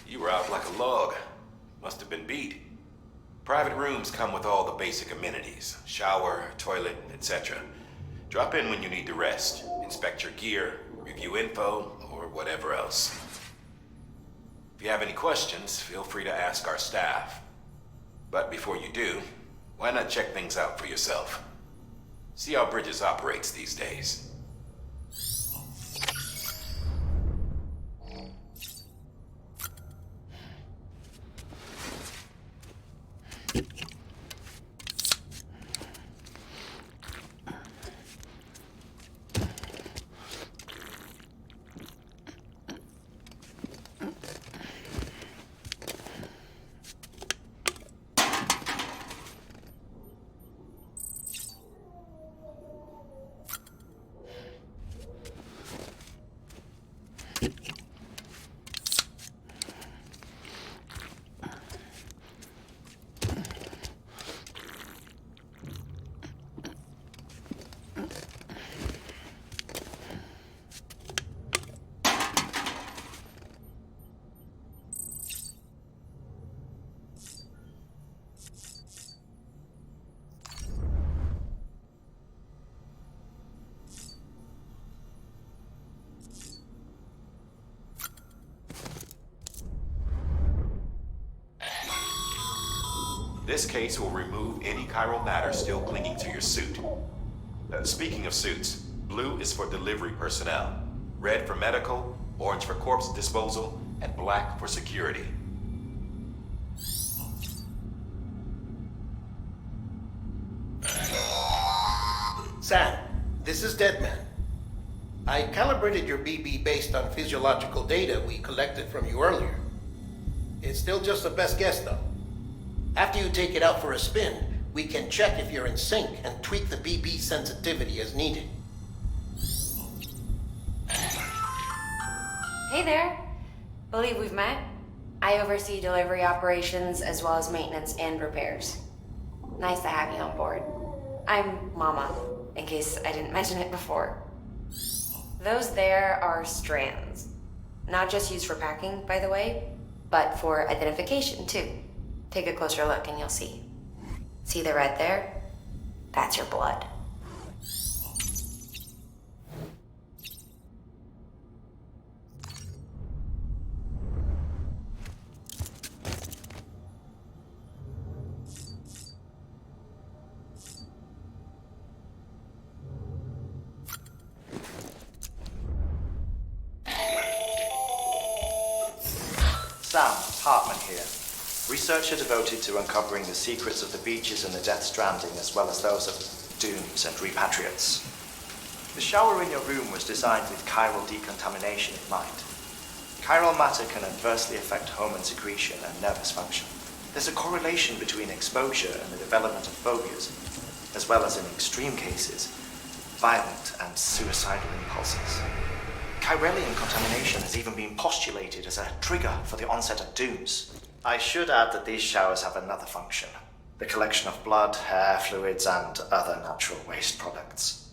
You were out like a log. Must have been beat. Private rooms come with all the basic amenities. Shower, toilet, etc. Drop in when you need to rest. Inspect your gear, review info, or whatever else. If you have any questions, feel free to ask our staff. But before you do, why not check things out for yourself? See how Bridges operates these days. This case will remove any chiral matter still clinging to your suit. Speaking of suits, blue is for delivery personnel, red for medical, orange for corpse disposal, and black for security. Sam, this is Deadman. I calibrated your BB based on physiological data we collected from you earlier. It's still just a best guess, though. After you take it out for a spin, we can check if you're in sync and tweak the BB sensitivity as needed. Hey there. Believe we've met. I oversee delivery operations as well as maintenance and repairs. Nice to have you on board. I'm Mama, in case I didn't mention it before. Those there are strands. Not just used for packing, by the way, but for identification too. Take a closer look and you'll see. See the red there? That's your blood. Sam, Hartman here. Researcher devoted to uncovering the secrets of the beaches and the Death Stranding, as well as those of dooms and repatriates. The shower in your room was designed with chiral decontamination in mind. Chiral matter can adversely affect hormone secretion and nervous function. There's a correlation between exposure and the development of phobias, as well as in extreme cases, violent and suicidal impulses. Chiralian contamination has even been postulated as a trigger for the onset of dooms. I should add that these showers have another function: the collection of blood, hair, fluids, and other natural waste products.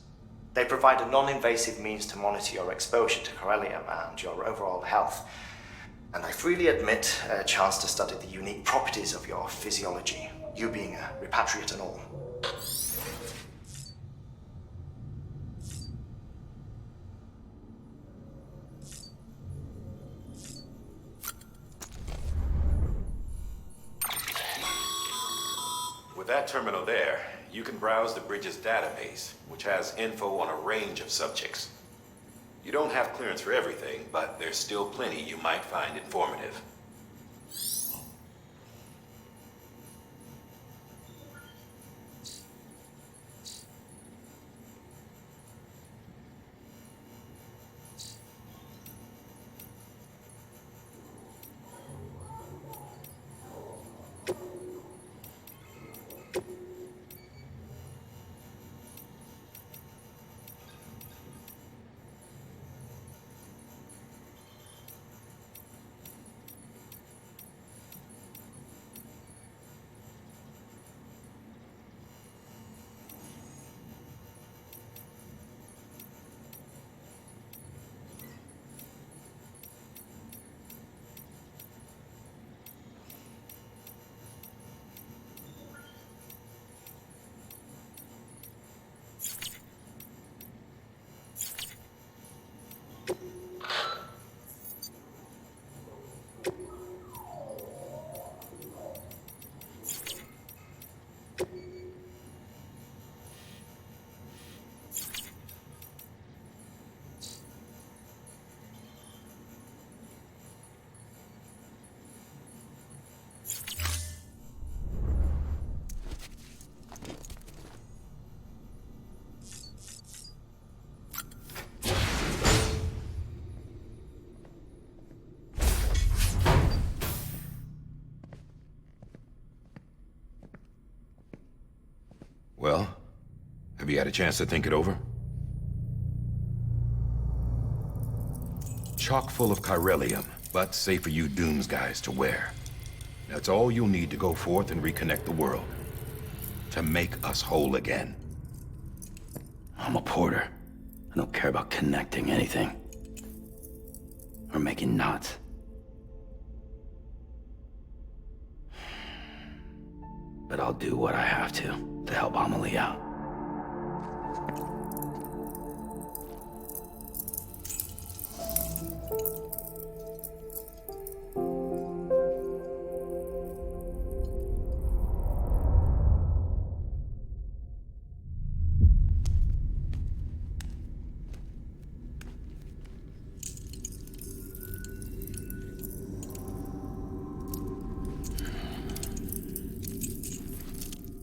They provide a non-invasive means to monitor your exposure to chiralium and your overall health, and I freely admit a chance to study the unique properties of your physiology, you being a repatriate and all. With that terminal there, you can browse the Bridges database, which has info on a range of subjects. You don't have clearance for everything, but there's still plenty you might find informative. Well, have you had a chance to think it over? Chock full of chiralium, but safe for you Dooms guys to wear. That's all you'll need to go forth and reconnect the world. To make us whole again. I'm a porter. I don't care about connecting anything. Or making knots. But I'll do what I have to help Amelie out.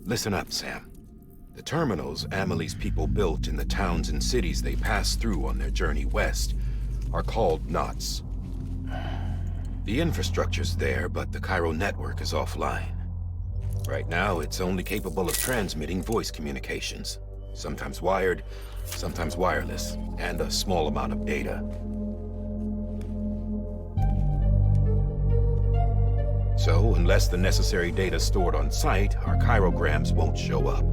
Listen up, Sam. The terminals Amelie's people built in the towns and cities they passed through on their journey west are called knots. The infrastructure's there, but the Cairo network is offline. Right now, it's only capable of transmitting voice communications. Sometimes wired, sometimes wireless, and a small amount of data. So, unless the necessary data stored on site, our chirograms won't show up.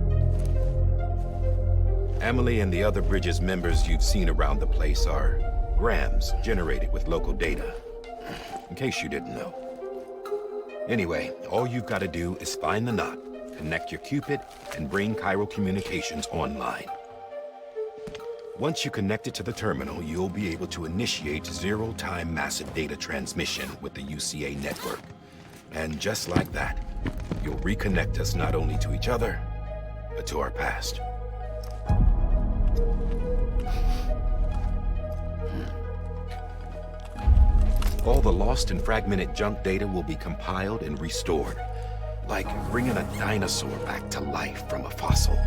Amelie and the other Bridges members you've seen around the place are grams generated with local data. In case you didn't know. Anyway, all you've got to do is find the knot, connect your Cupid, and bring Cairo communications online. Once you connect it to the terminal, you'll be able to initiate zero-time massive data transmission with the UCA network. And just like that, you'll reconnect us not only to each other, but to our past. All the lost and fragmented junk data will be compiled and restored, like bringing a dinosaur back to life from a fossil.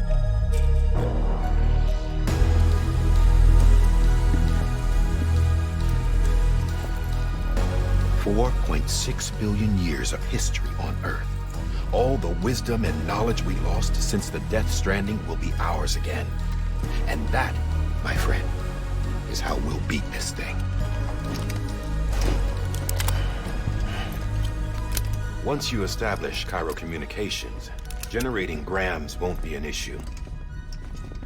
$4.6 billion years of history on Earth. All the wisdom and knowledge we lost since the Death Stranding will be ours again. And that, my friend, is how we'll beat this thing. Once you establish Cairo communications, generating grams won't be an issue.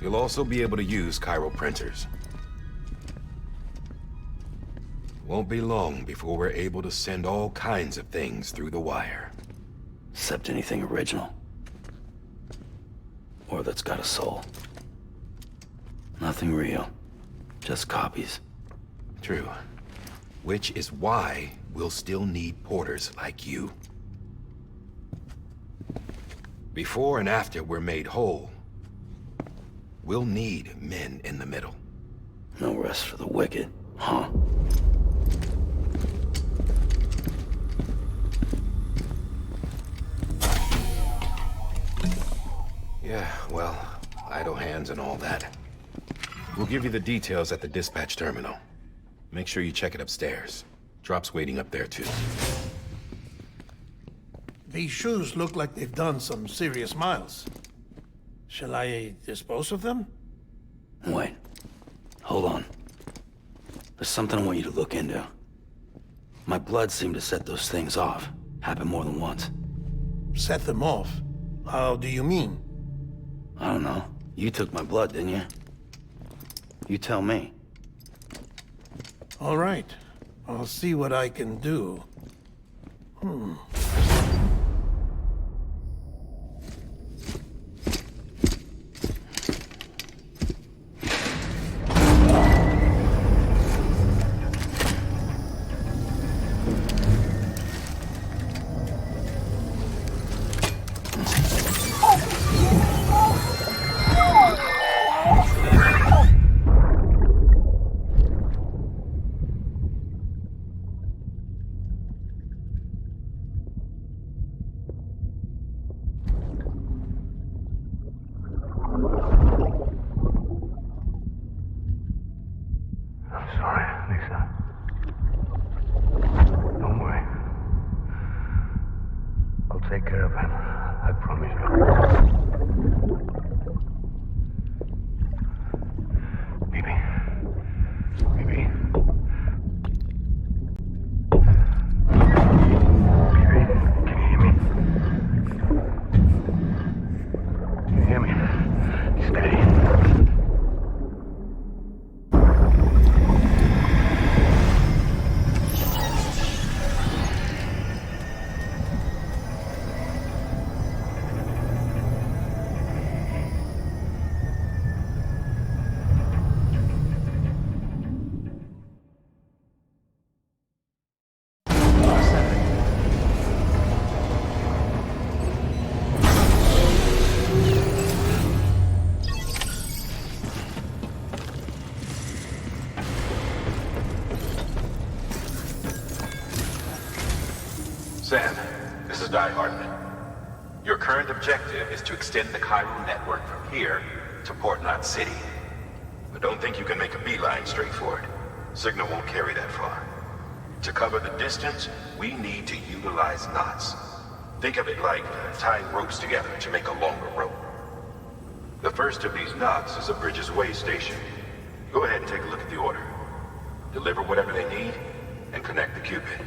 You'll also be able to use Cairo printers. Won't be long before we're able to send all kinds of things through the wire. Except anything original. Or that's got a soul. Nothing real. Just copies. True. Which is why we'll still need porters like you. Before and after we're made whole, we'll need men in the middle. No rest for the wicked, huh? Yeah, well, idle hands and all that. We'll give you the details at the dispatch terminal. Make sure you check it upstairs. Drop's waiting up there, too. These shoes look like they've done some serious miles. Shall I dispose of them? Wait. Hold on. There's something I want you to look into. My blood seemed to set those things off. Happened more than once. Set them off? How do you mean? I don't know. You took my blood, didn't you? You tell me. All right. I'll see what I can do. Take care of him. I promise you. Sam, this is Di Hartman. Your current objective is to extend the chiral network from here to Port Knot City. But don't think you can make a beeline straight for it. Signal won't carry that far. To cover the distance, we need to utilize knots. Think of it like tying ropes together to make a longer rope. The first of these knots is a Bridges Way station. Go ahead and take a look at the order. Deliver whatever they need, and connect the Cupid.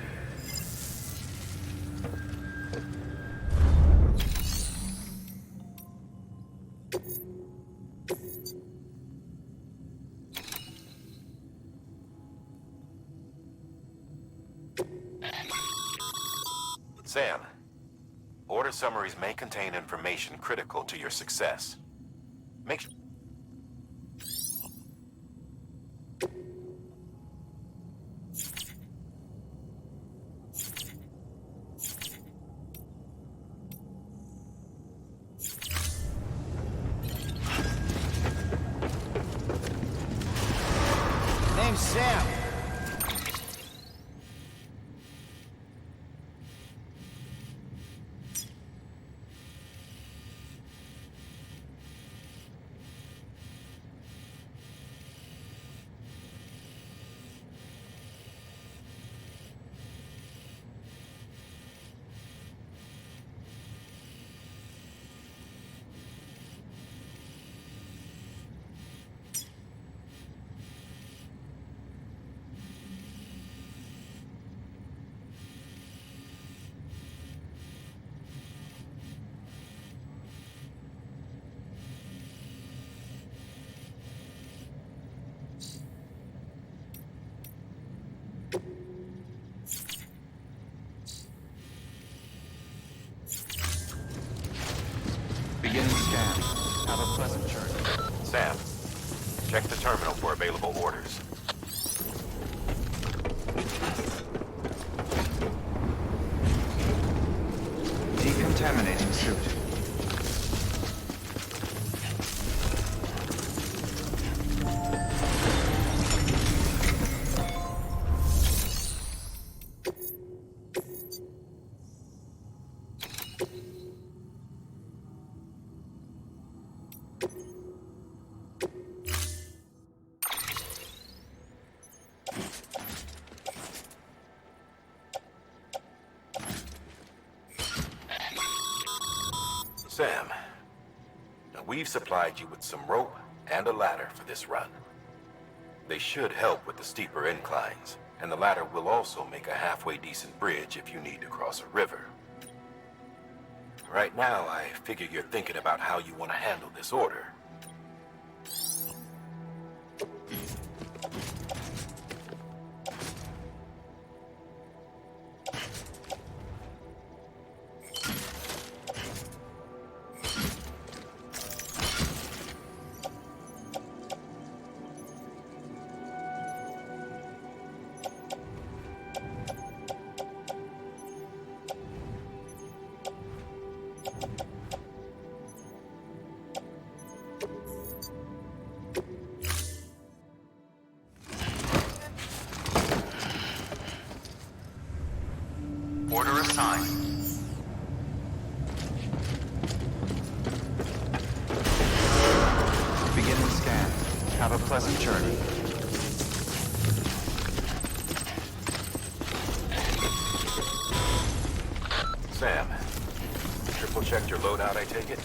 Sam, order summaries may contain information critical to your success. Make sure... Name's Sam. Beginning scan. Have a pleasant journey. Sam, check the terminal for available orders. Decontaminating suit. Sam, now we've supplied you with some rope and a ladder for this run. They should help with the steeper inclines, and the ladder will also make a halfway decent bridge if you need to cross a river. Right now, I figure you're thinking about how you want to handle this order. Order assigned. Beginning scan. Have a pleasant journey. Sam, triple checked your loadout, I take it?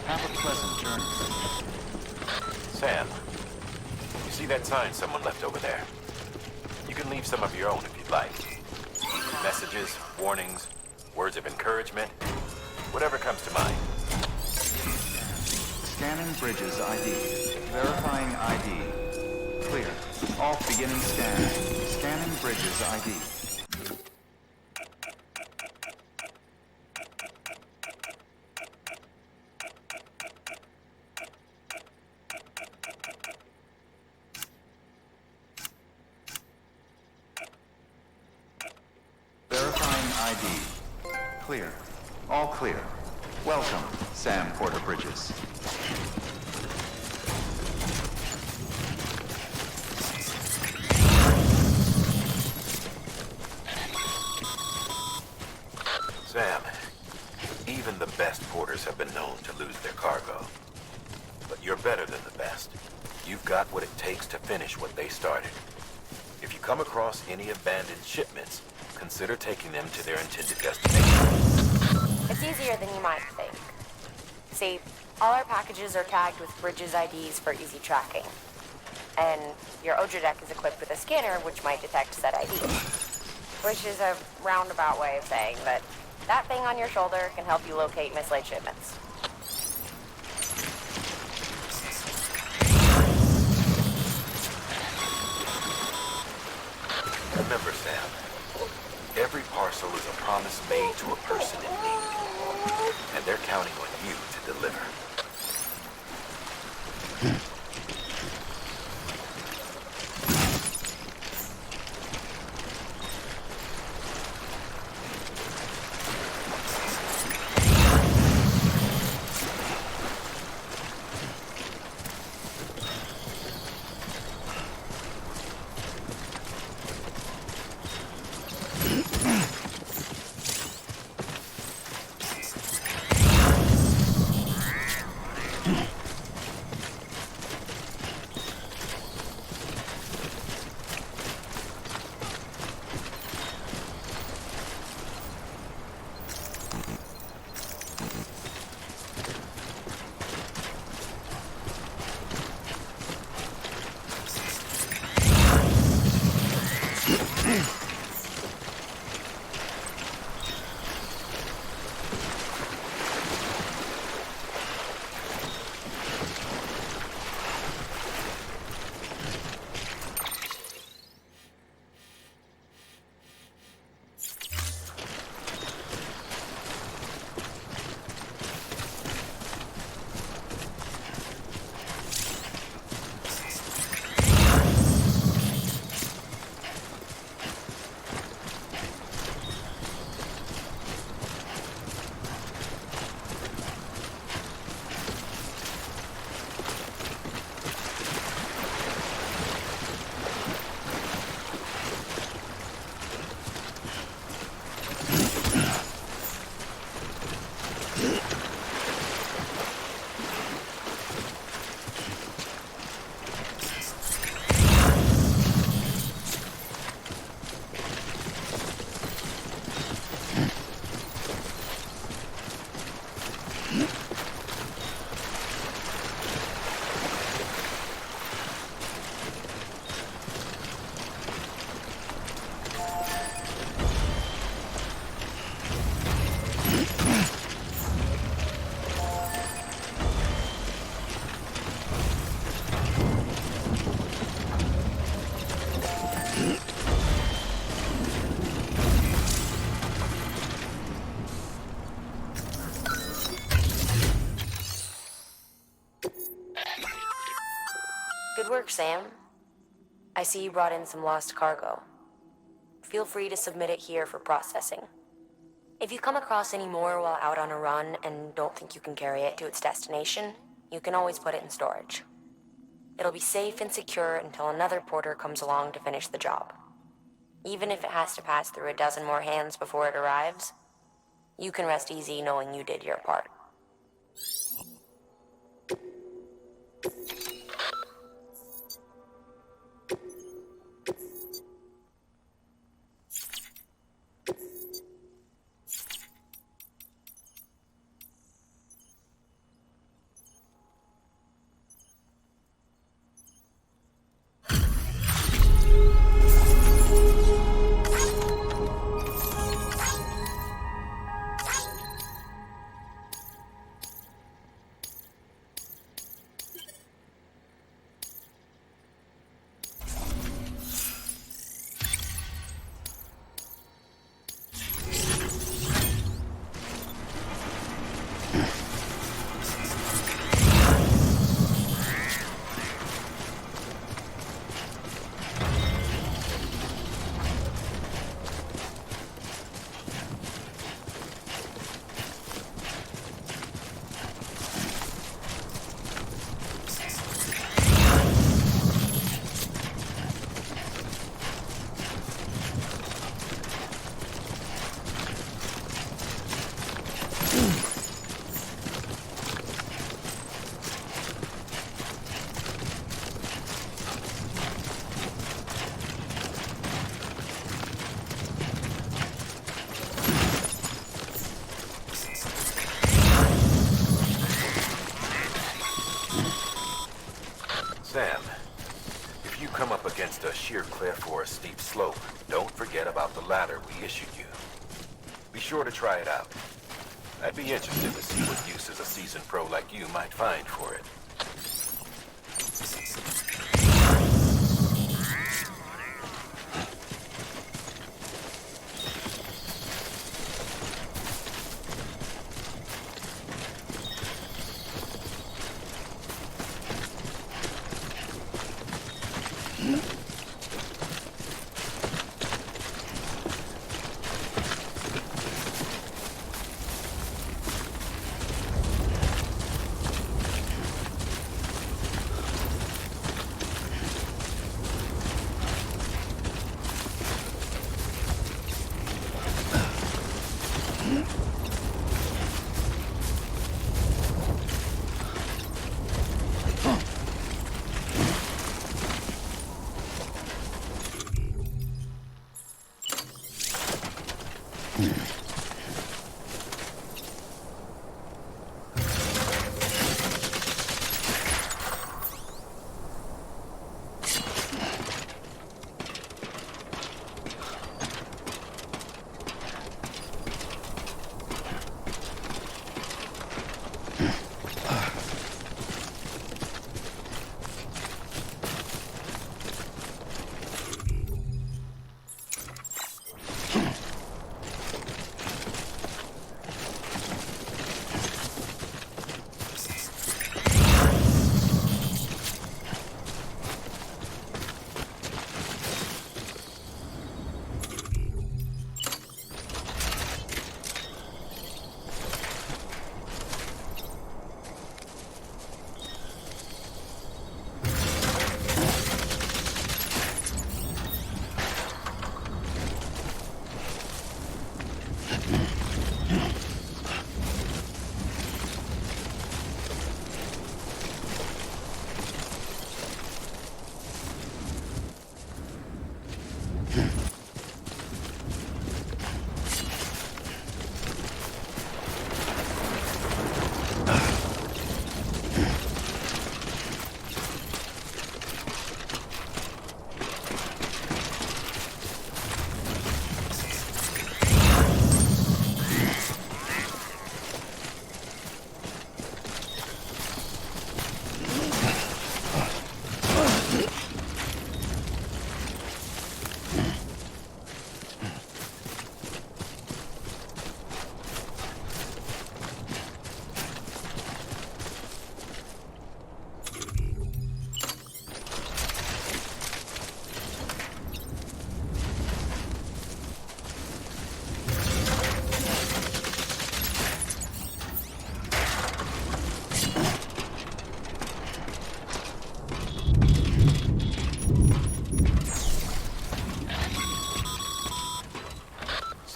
Have a pleasant journey. Sam, you see that sign someone left over there? You can leave some of your own if you'd like. Messages, warnings, words of encouragement, whatever comes to mind. Scanning bridges ID. Verifying ID. Clear. All beginning scan. Scanning bridges ID. Verifying ID. Clear. All clear. Welcome, Sam Porter Bridges. Sam, even the best porters have been known to lose their cargo. But you're better than the best. You've got what it takes to finish what they started. If you come across any abandoned shipments, consider taking them to their intended destination. It's easier than you might think. See, all our packages are tagged with Bridges IDs for easy tracking. And your Odra deck is equipped with a scanner which might detect said ID. Which is a roundabout way of saying that that thing on your shoulder can help you locate mislaid shipments. Remember, Sam, every parcel is a promise made to a person in need. And they're counting on you to deliver. Good work, Sam. I see you brought in some lost cargo. Feel free to submit it here for processing. If you come across any more while out on a run and don't think you can carry it to its destination, you can always put it in storage. It'll be safe and secure until another porter comes along to finish the job. Even if it has to pass through a dozen more hands before it arrives, you can rest easy knowing you did your part. Sam, if you come up against a sheer cliff or a steep slope, don't forget about the ladder we issued you. Be sure to try it out. I'd be interested to see what uses a seasoned pro like you might find for it.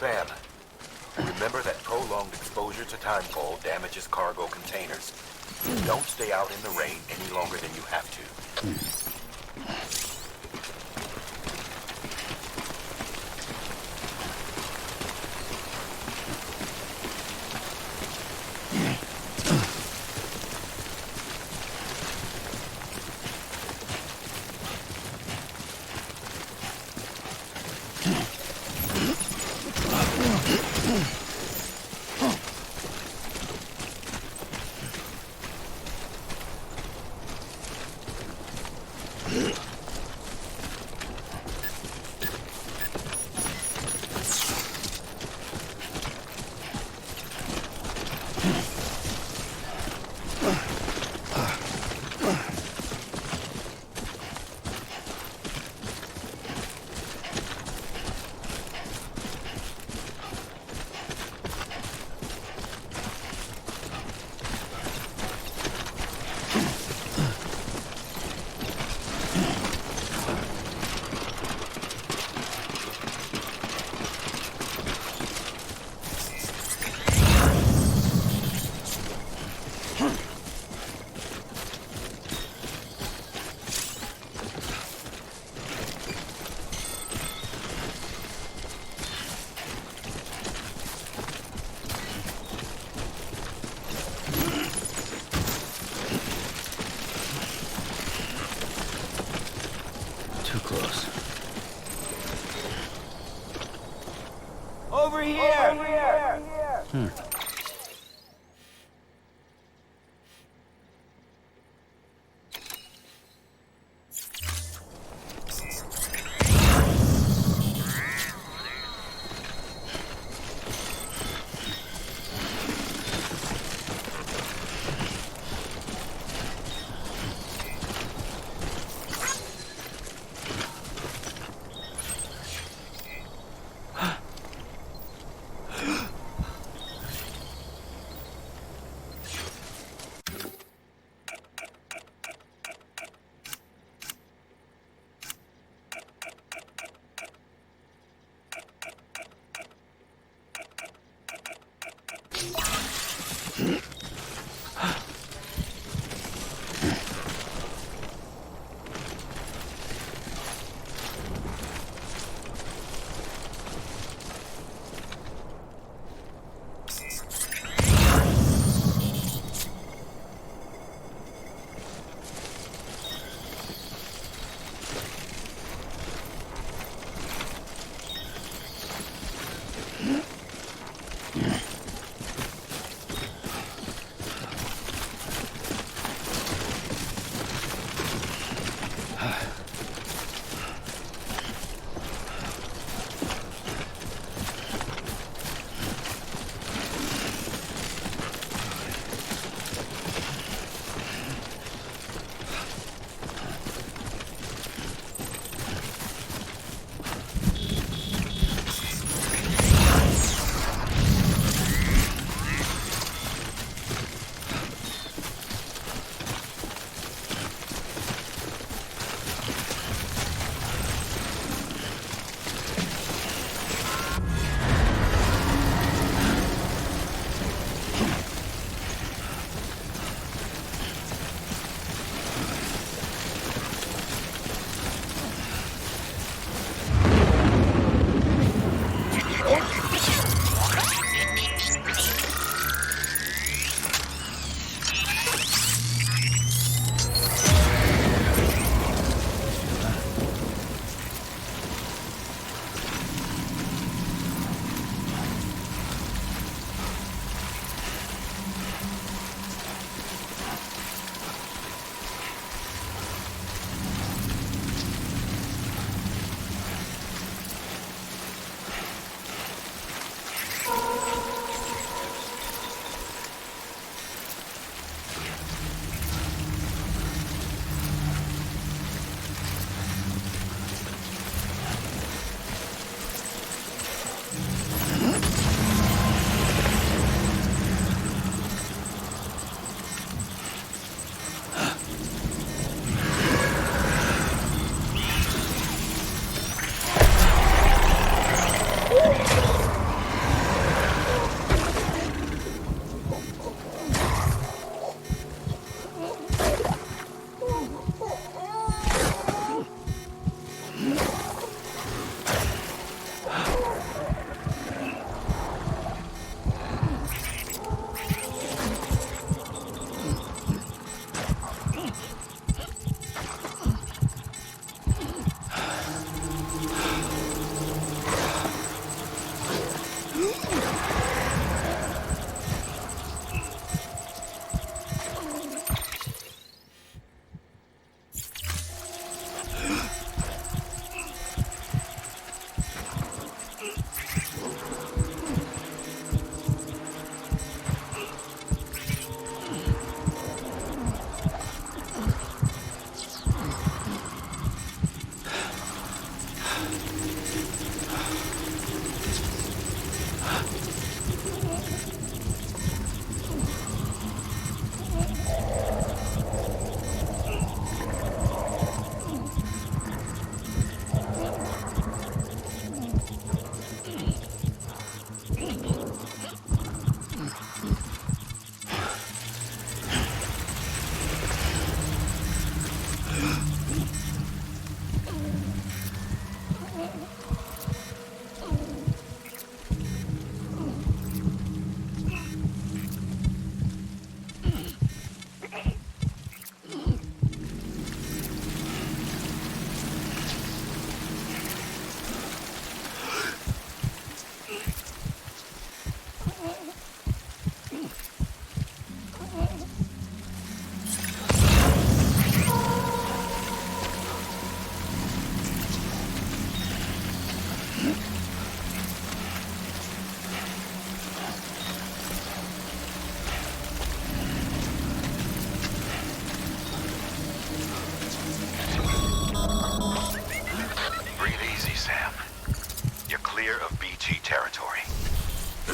Sam, remember that prolonged exposure to timefall damages cargo containers. Don't stay out in the rain any longer than you have to. close. Over here!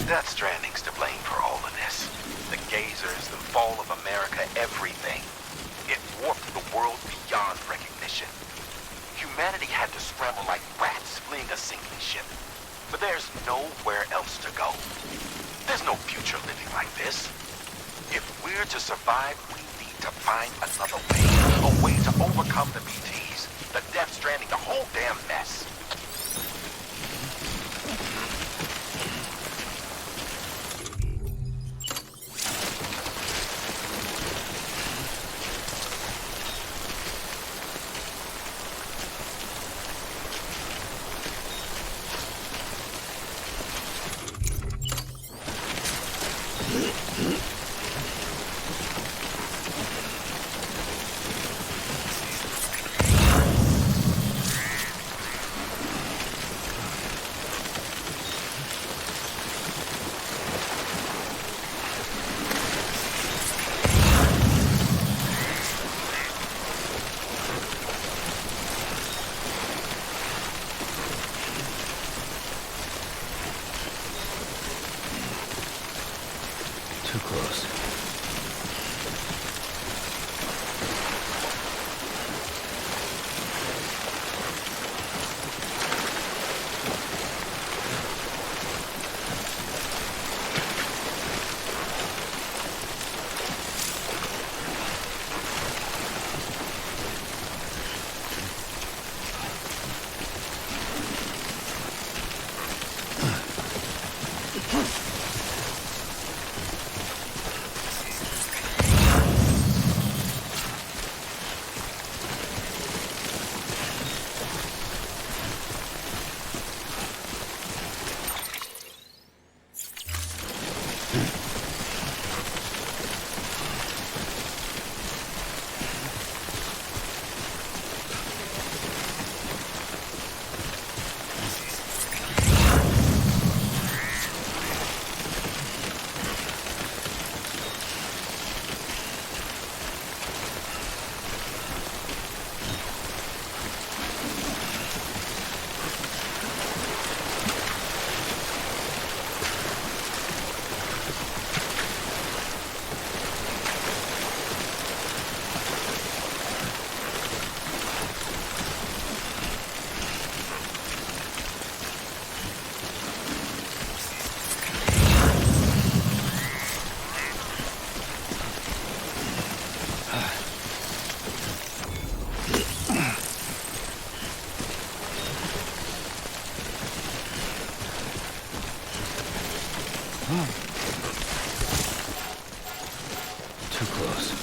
Death Stranding's to blame for all of this. The gazers, the fall of America, everything. It warped the world beyond recognition. Humanity had to scramble like rats fleeing a sinking ship. But there's nowhere else to go. There's no future living like this. If we're to survive, we need to find another way. A way to overcome the BTs, the Death Stranding, the whole damn mess. Too close. Too close.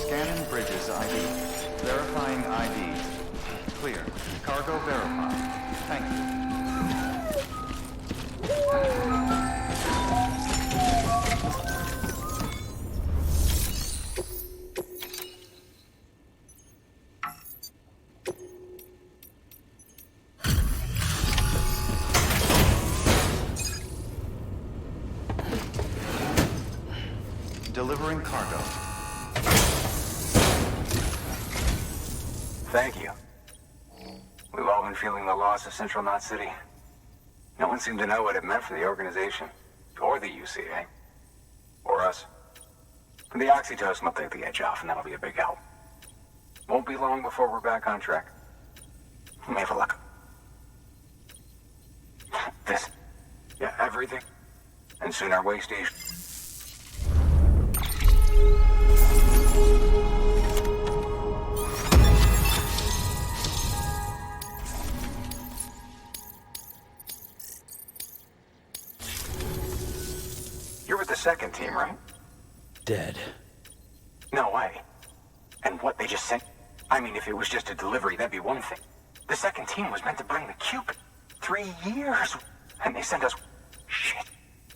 Scanning bridges ID. Verifying ID. Clear. Cargo verified. Thank you. Delivering cargo. Thank you. We've all been feeling the loss of Central Knot City. No one seemed to know what it meant for the organization, or the UCA, or us. The oxytocin will take the edge off, and that'll be a big help. Won't be long before we're back on track. We may have a luck. This. Yeah, everything. And soon our way station. You're with the second team, right? Dead. No way. And what they just sent? I mean, if it was just a delivery, that'd be one thing. The second team was meant to bring the cube. 3 years. And they sent us... Shit.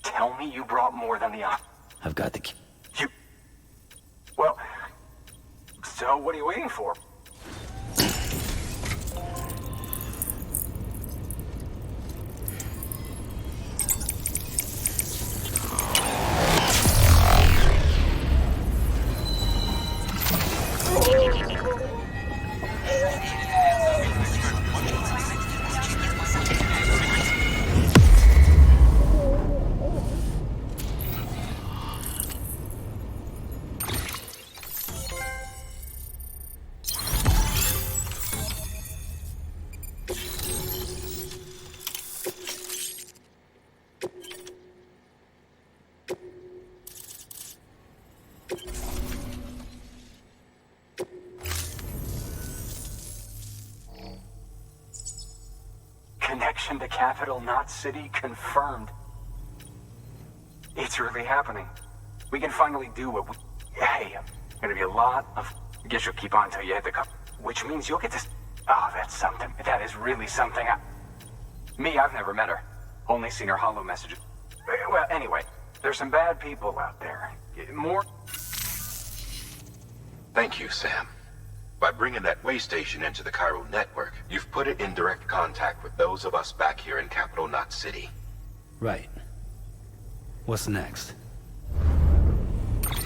Tell me you brought more than the... I've got the... You... Well... So what are you waiting for? Connection to Capital Knot City confirmed. It's really happening. We can finally do what we... Hey, gonna be a lot of... I guess you'll keep on until you hit the cup. Which means you'll get to... Oh, that's something. That is really something. Me, I've never met her. Only seen her holo messages. Well, anyway, there's some bad people out there. More... Thank you, Sam. By bringing that way station into the Cairo network, you've put it in direct contact with those of us back here in Capital Knot City. Right. What's next?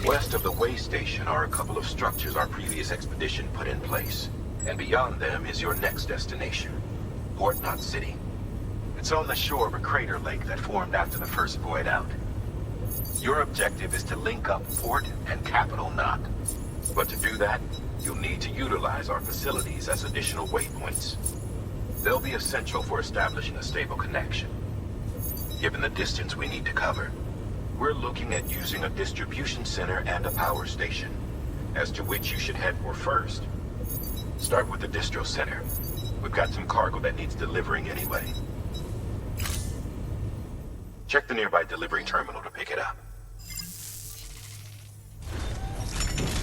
West of the way station are a couple of structures our previous expedition put in place. And beyond them is your next destination, Port Knot City. It's on the shore of a crater lake that formed after the first void out. Your objective is to link up Port and Capital Knot. But to do that, you'll need to utilize our facilities as additional waypoints. They'll be essential for establishing a stable connection. Given the distance we need to cover, we're looking at using a distribution center and a power station, as to which you should head for first. Start with the distro center. We've got some cargo that needs delivering anyway. Check the nearby delivery terminal to pick it up.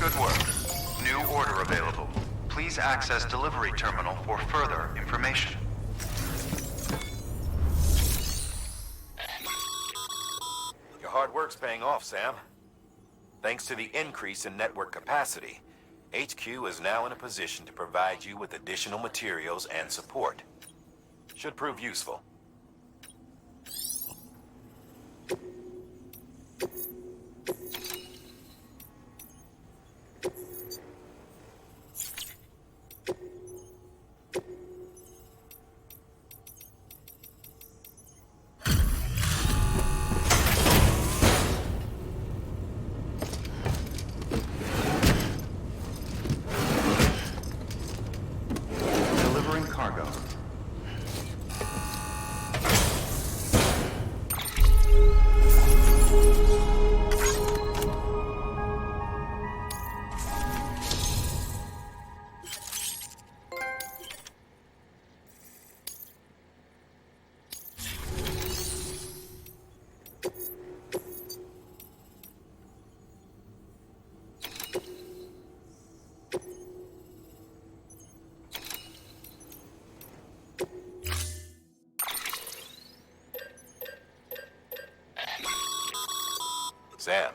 Good work. New order available. Please access delivery terminal for further information. Your hard work's paying off, Sam. Thanks to the increase in network capacity, HQ is now in a position to provide you with additional materials and support. Should prove useful. Delivering cargo. Sam,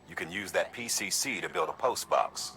you can use that PCC to build a post box.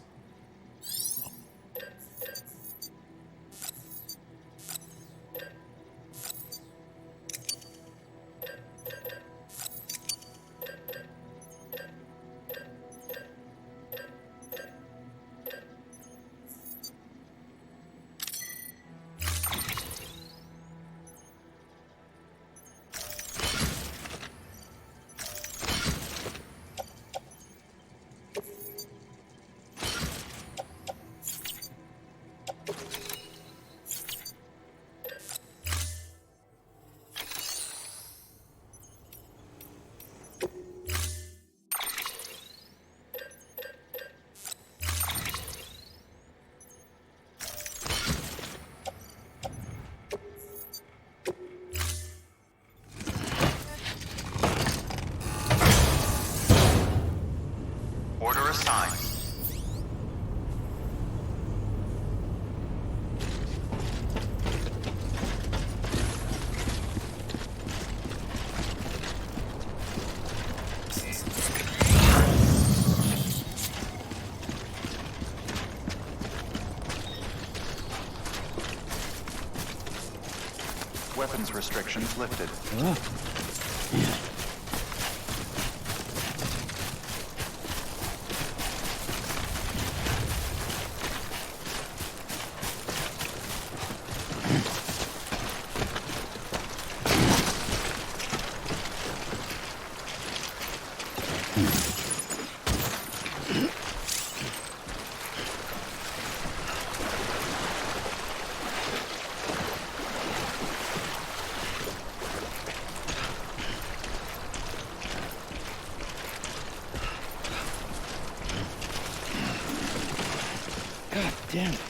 weapons restrictions lifted. God damn it.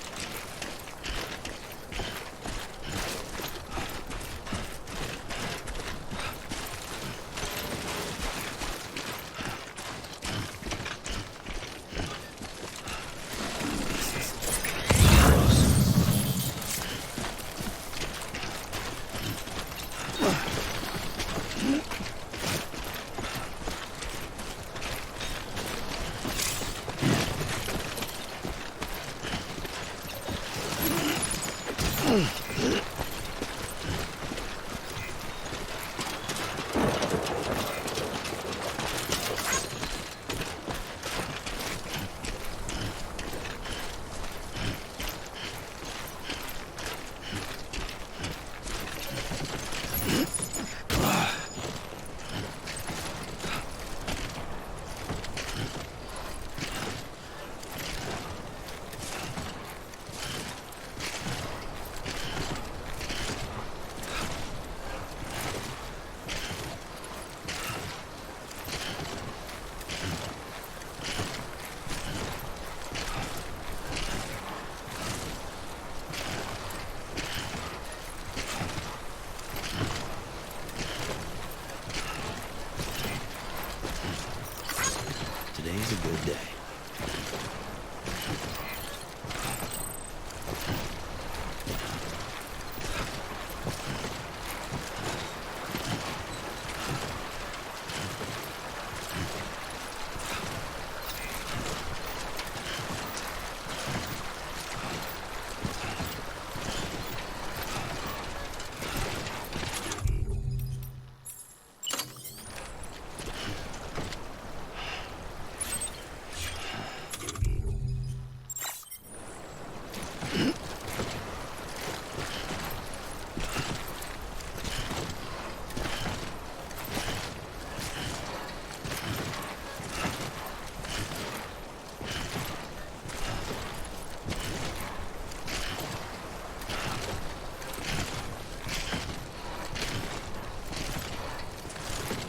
Today's a good day.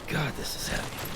God, this is heavy.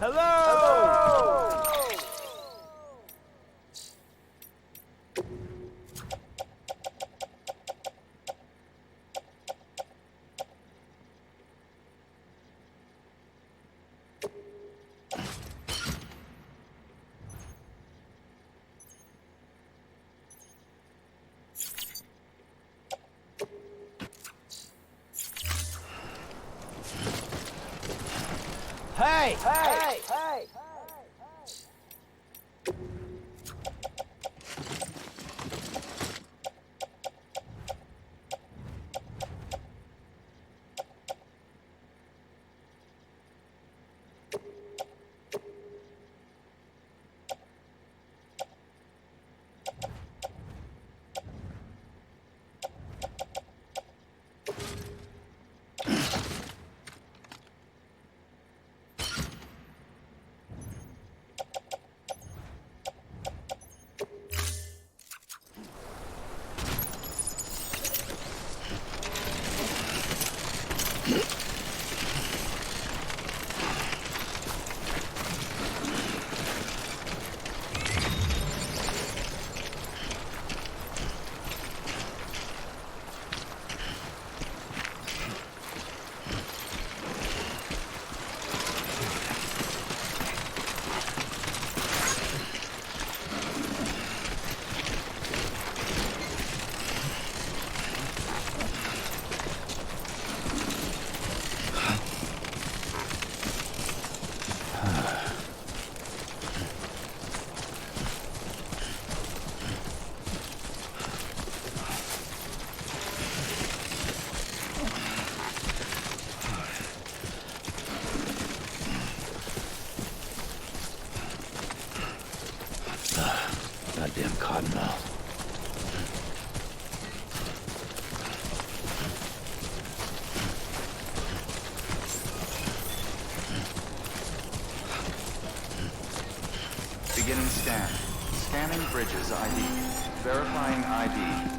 Hello! Hey! Hey! Hey! Goddamn cottonmouth. Beginning scan. Scanning bridges ID. Verifying ID.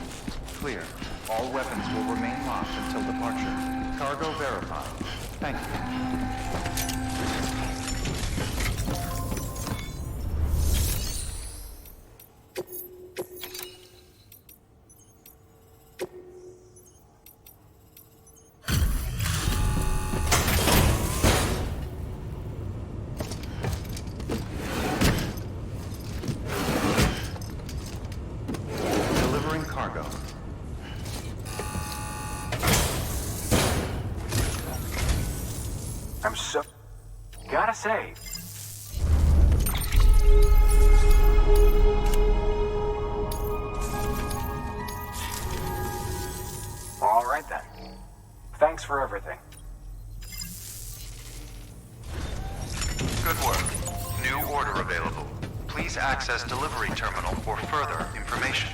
Clear. All weapons will remain locked until departure. Cargo verified. Thank you. Delivering cargo. I'm so... Gotta say... All right then. Thanks for everything. Good work. New order available. Please access delivery terminal for further information.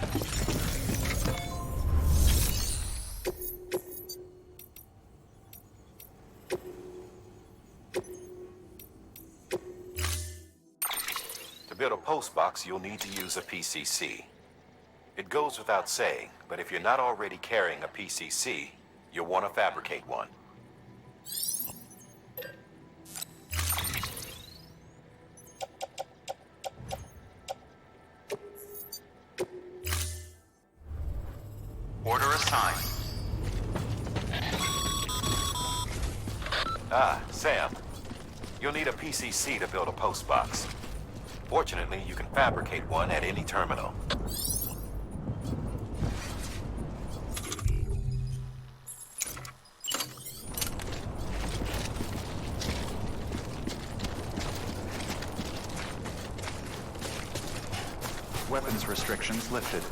To build a post box, you'll need to use a PCC. It goes without saying, but if you're not already carrying a PCC, you'll want to fabricate one. Order assigned. Ah, Sam. You'll need a PCC to build a post box. Fortunately, you can fabricate one at any terminal. Weapons restrictions lifted.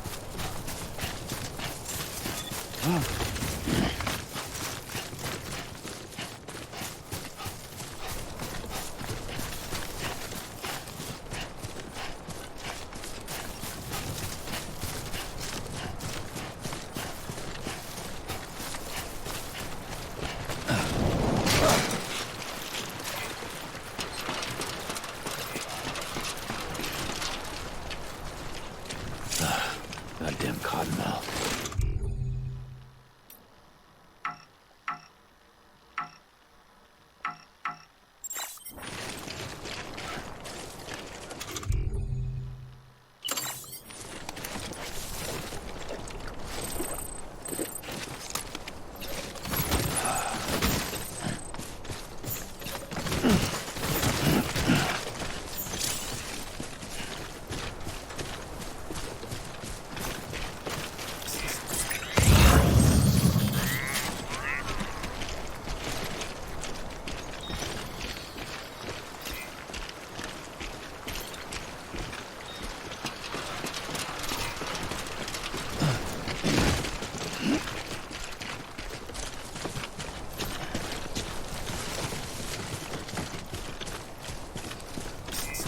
Goddamn cottonmouth.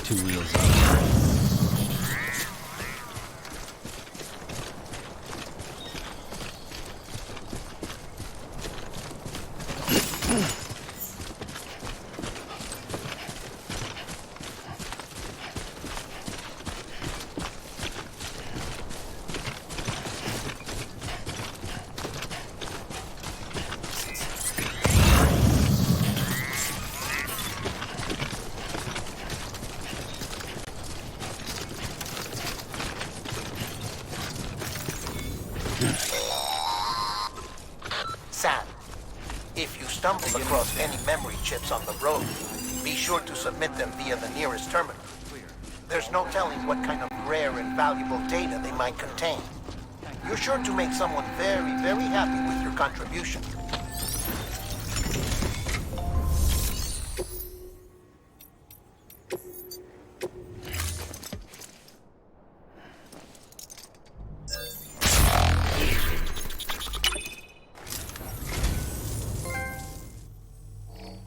2 wheels up. Sam, if you stumble across any memory chips on the road, be sure to submit them via the nearest terminal. There's no telling what kind of rare and valuable data they might contain. You're sure to make someone very, very happy with your contribution.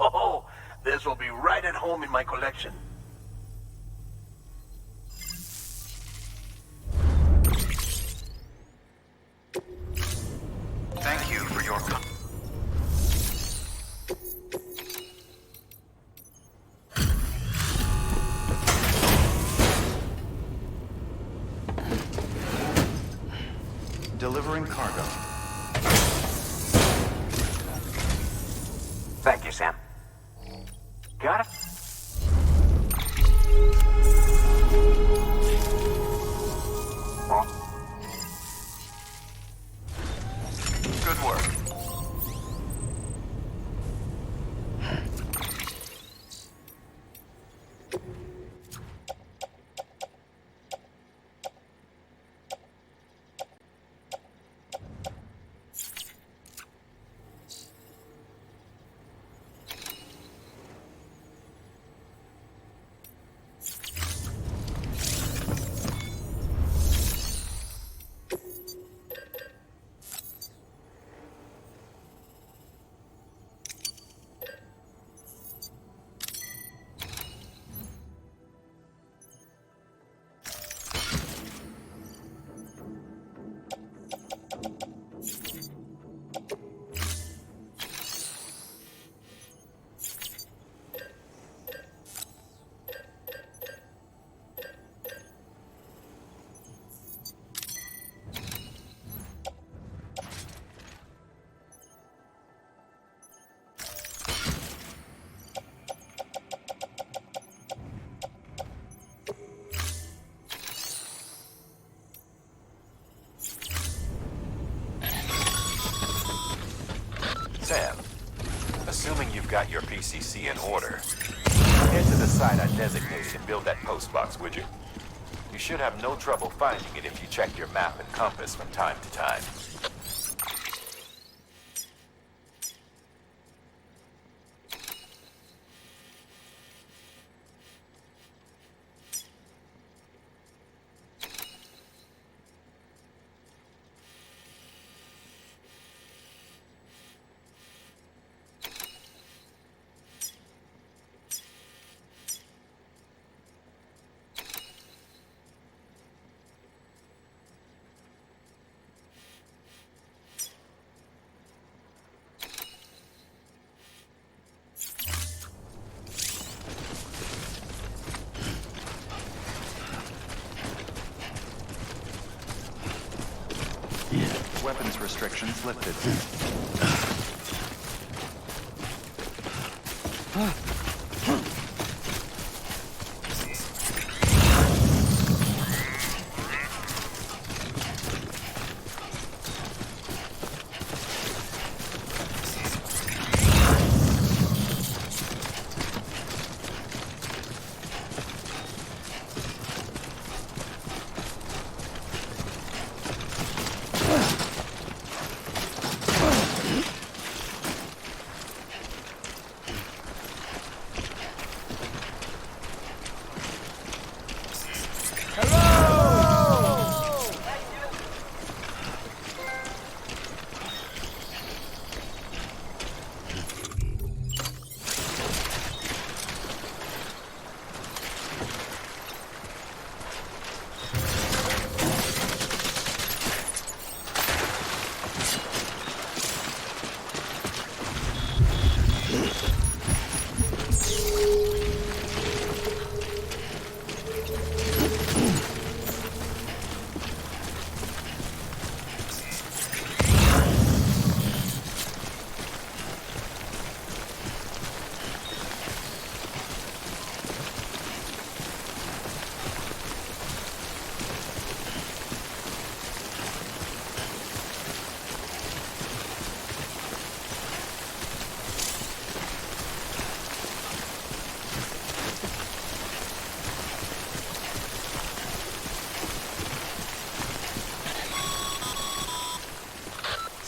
Oh, this will be right at home in my collection. Thank you for your delivering cargo. Thank you, Sam. Got it? Good work. Sam, assuming you've got your PCC in order, head to the site I designated and build that post box, would you? You should have no trouble finding it if you check your map and compass from time to time. Weapons restrictions lifted.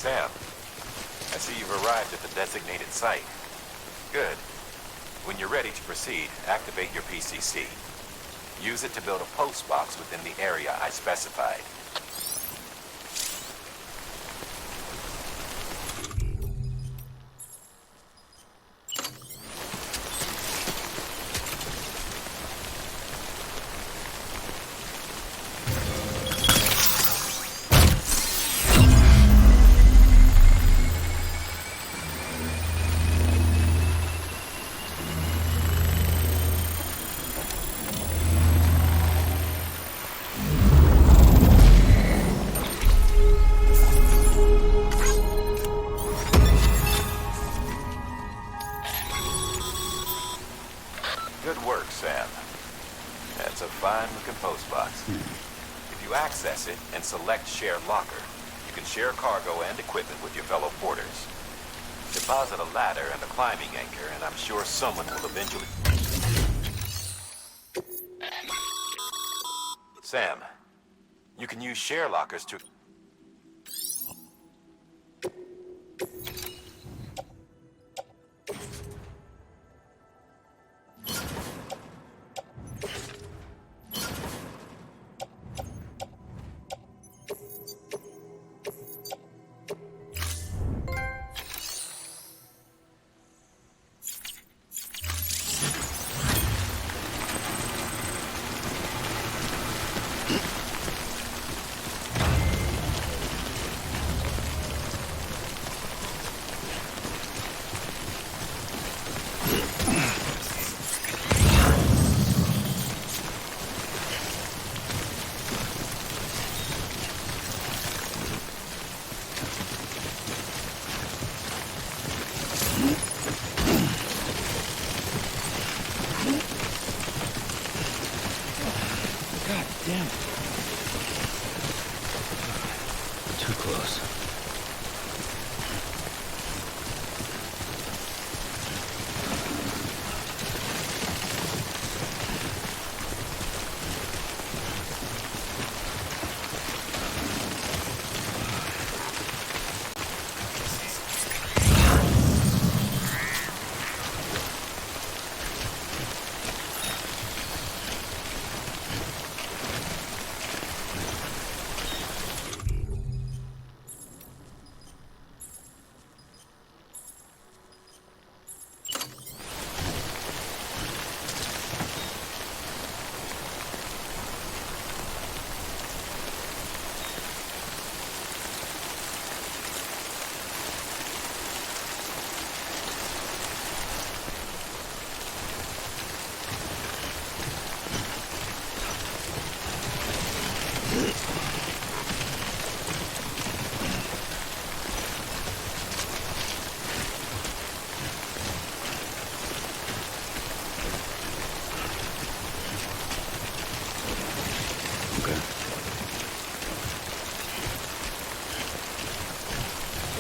Sam, I see you've arrived at the designated site. Good. When you're ready to proceed, activate your PCC. Use it to build a post box within the area I specified. Good work, Sam. That's a fine-looking post box. If you access it and select Share Locker, you can share cargo and equipment with your fellow porters. Deposit a ladder and a climbing anchor, and I'm sure someone will eventually... Sam, you can use share lockers to... God damn it. Too close.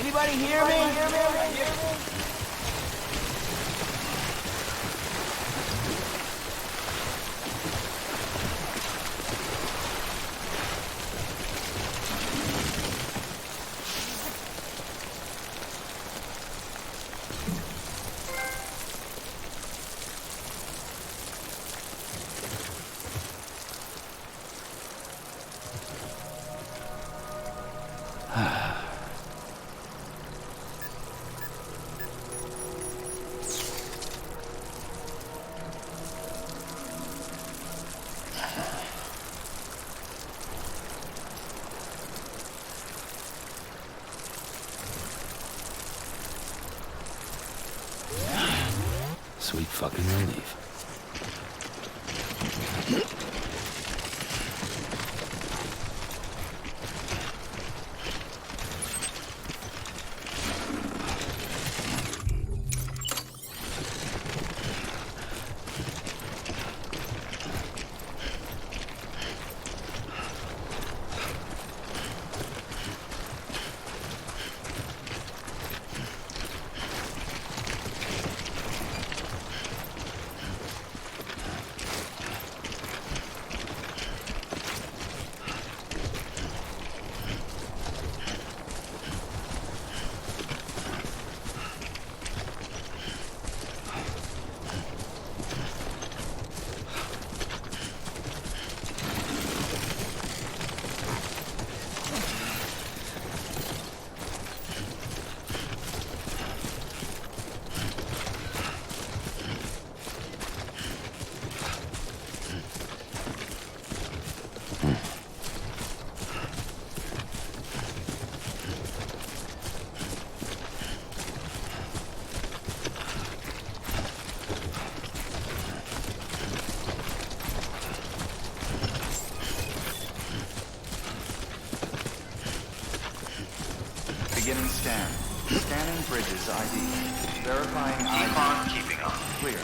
Anybody hear me? Sweet fucking relief. Beginning scan. Scanning bridges ID. Verifying ID. Keeping on. Clear.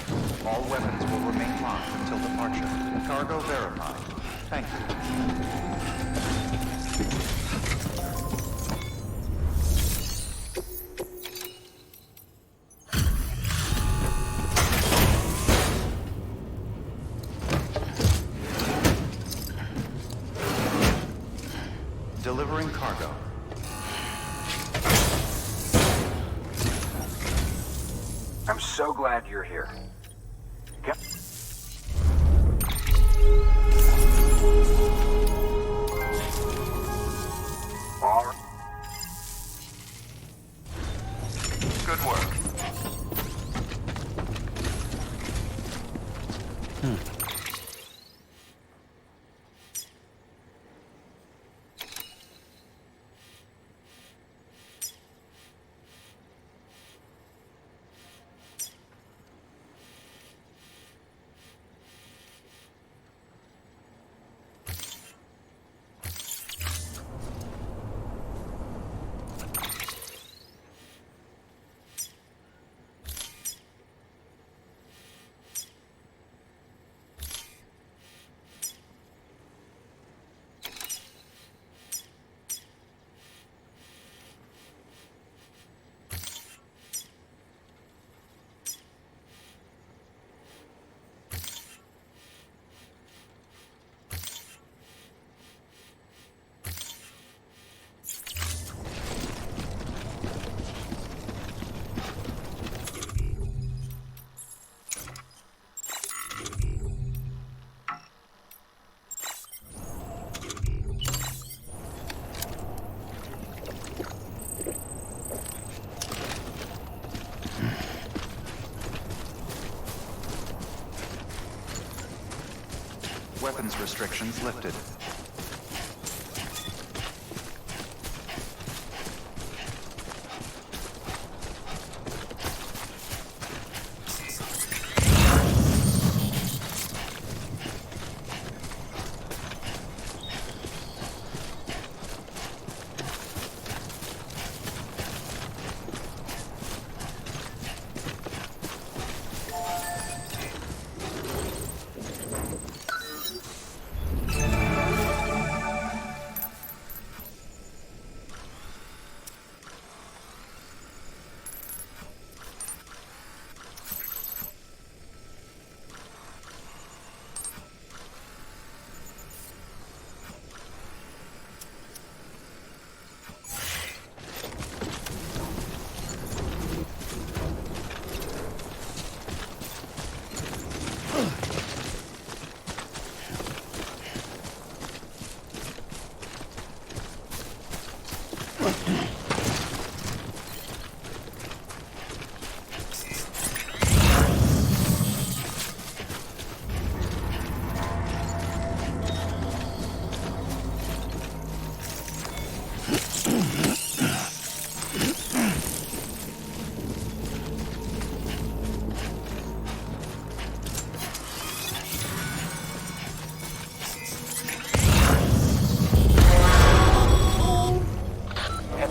All weapons will remain locked until departure. Cargo verified. Thank you. Delivering cargo. I'm so glad you're here. Yep. All right. Good work. Weapons restrictions lifted.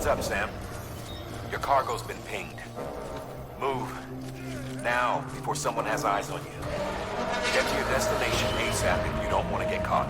Up, Sam. Your cargo's been pinged. Move. Now, before someone has eyes on you. Get to your destination ASAP if you don't want to get caught.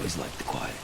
always liked the quiet.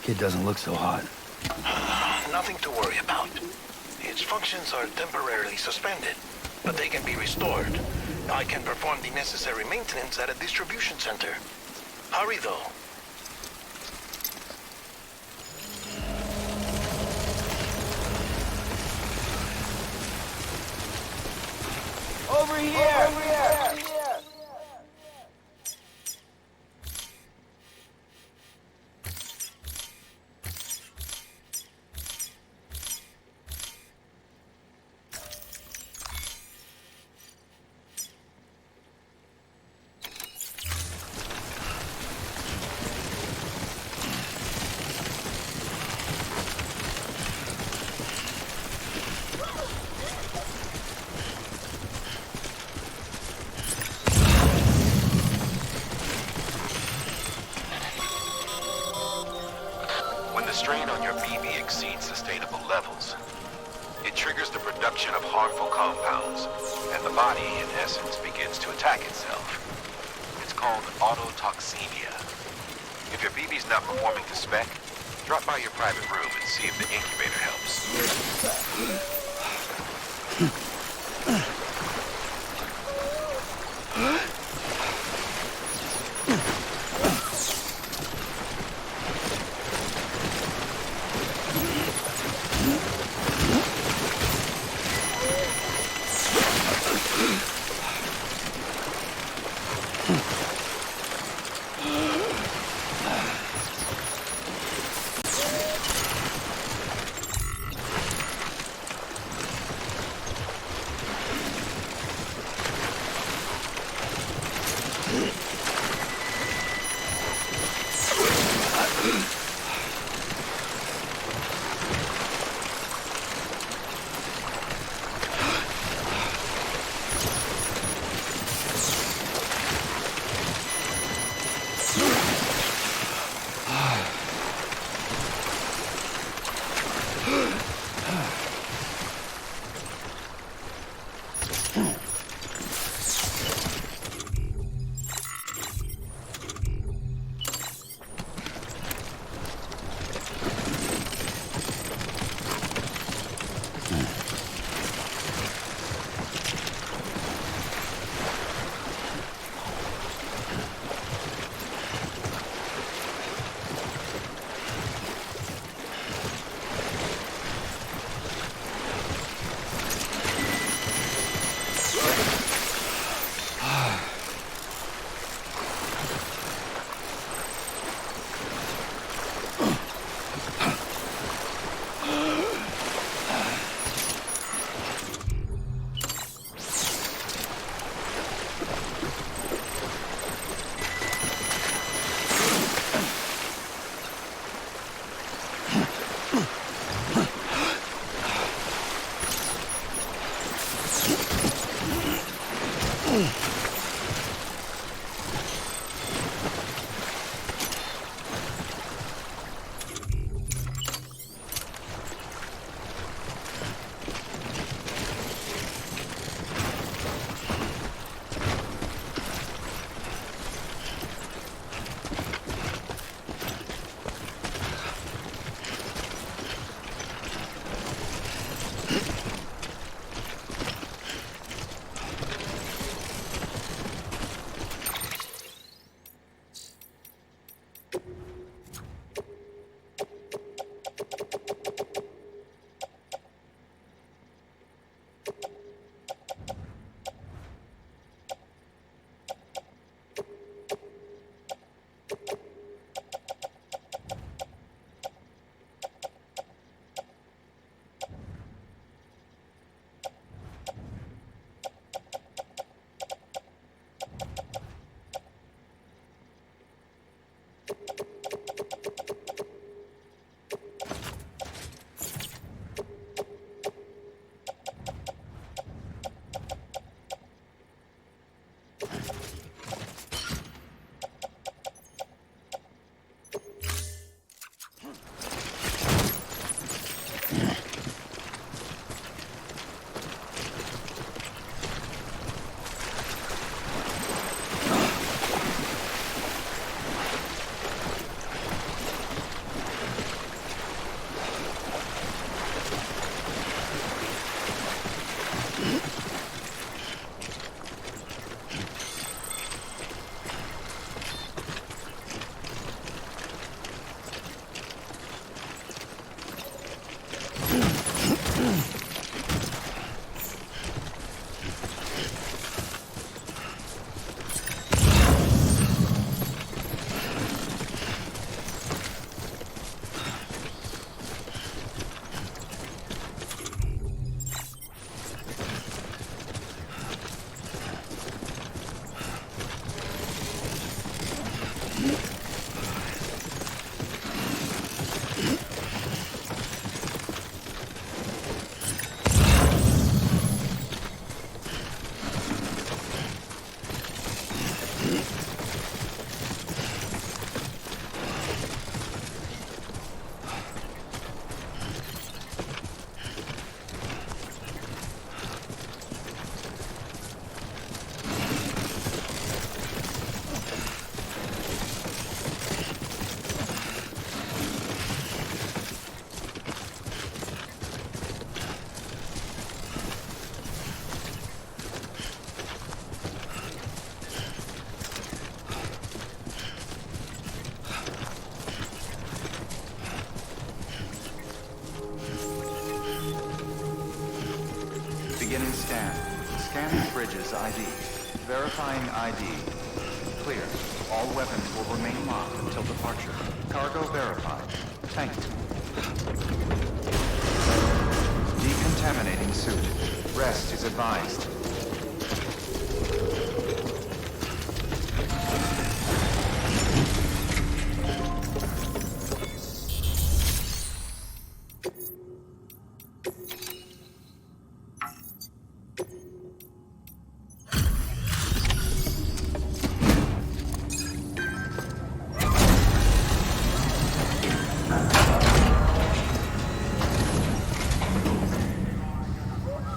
Kid doesn't look so hot. Nothing to worry about. Its functions are temporarily suspended, but they can be restored. I can perform the necessary maintenance at a distribution center. Hurry, though. Over here! Over here! When the strain on your BB exceeds sustainable levels, it triggers the production of harmful compounds, and the body, in essence, begins to attack itself. It's called autotoxemia. If your BB's not performing to spec, drop by your private room and see if the incubator helps. Scanning bridges ID. Verifying ID. Clear. All weapons will remain locked until departure. Cargo verified. Thank you. Decontaminating suit. Rest is advised.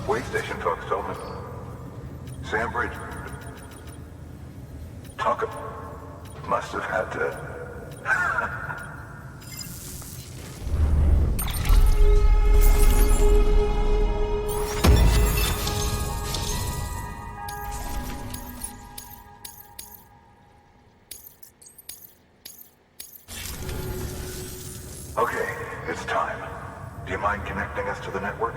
Wait station folks open. Sam Bridge. Tucker must have had to... Okay, it's time. Do you mind connecting us to the network?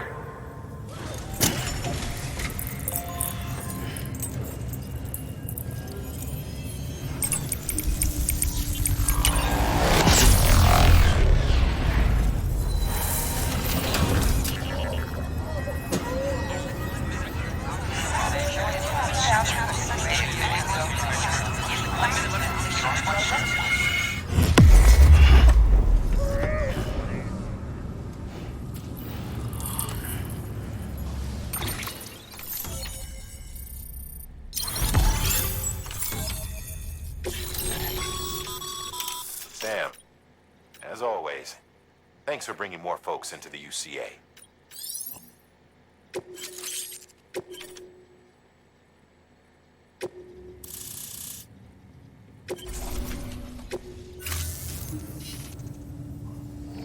Sam, as always, thanks for bringing more folks into the UCA.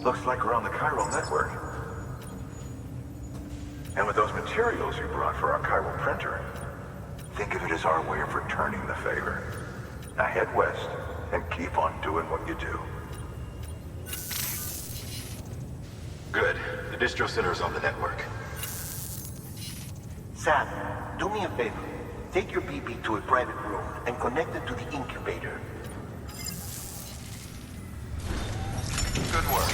Looks like we're on the chiral network. And with those materials you brought for our chiral printer, think of it as our way of returning the favor. Now head west and keep on doing what you do. Good. The distro center is on the network. Sam, do me a favor. Take your BB to a private room and connect it to the incubator. Good work.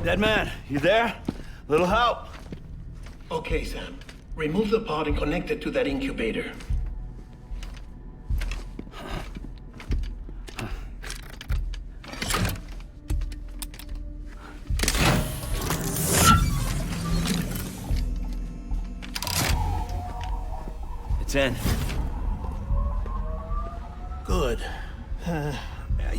Dead man, you there? Little help? Okay, Sam. Remove the pod and connect it to that incubator. It's in. Good. A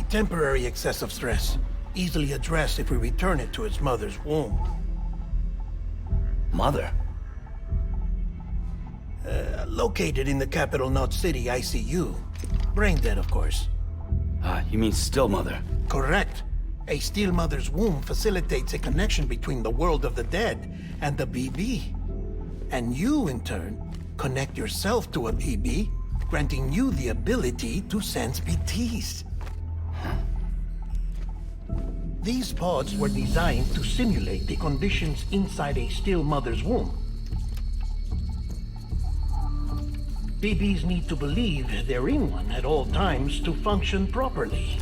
temporary excessive stress. Easily addressed if we return it to its mother's womb. Mother? Located in the capital Knot City ICU. Brain dead, of course. You mean still mother? Correct. A Steel Mother's womb facilitates a connection between the world of the dead and the BB. And you, in turn, connect yourself to a BB, granting you the ability to sense BTs. These pods were designed to simulate the conditions inside a Steel Mother's womb. BBs need to believe they're in one at all times to function properly.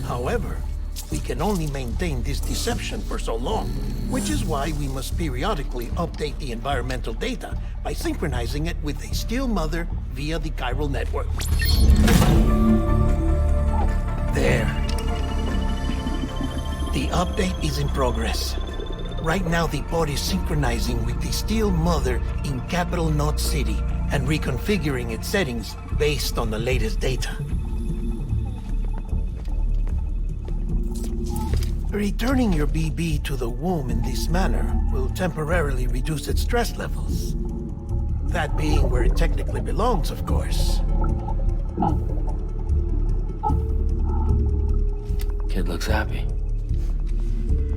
However, we can only maintain this deception for so long, which is why we must periodically update the environmental data by synchronizing it with a Steel Mother via the chiral network. There. The update is in progress. Right now, the pod is synchronizing with the Steel Mother in Capital Knot City and reconfiguring its settings based on the latest data. Returning your BB to the womb in this manner will temporarily reduce its stress levels. That being where it technically belongs, of course. Kid looks happy.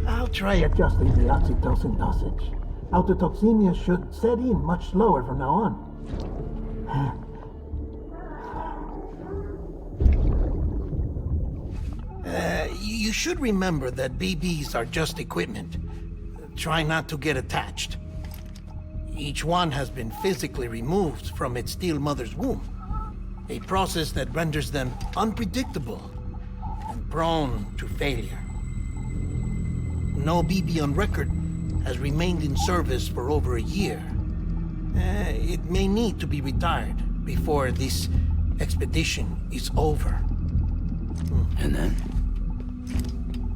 I'll try adjusting the oxytocin dosage. Autotoxemia should set in much slower from now on. You should remember that BBs are just equipment. Try not to get attached. Each one has been physically removed from its Steel Mother's womb. A process that renders them unpredictable and prone to failure. No BB on record has remained in service for over a year. It may need to be retired before this expedition is over. And then?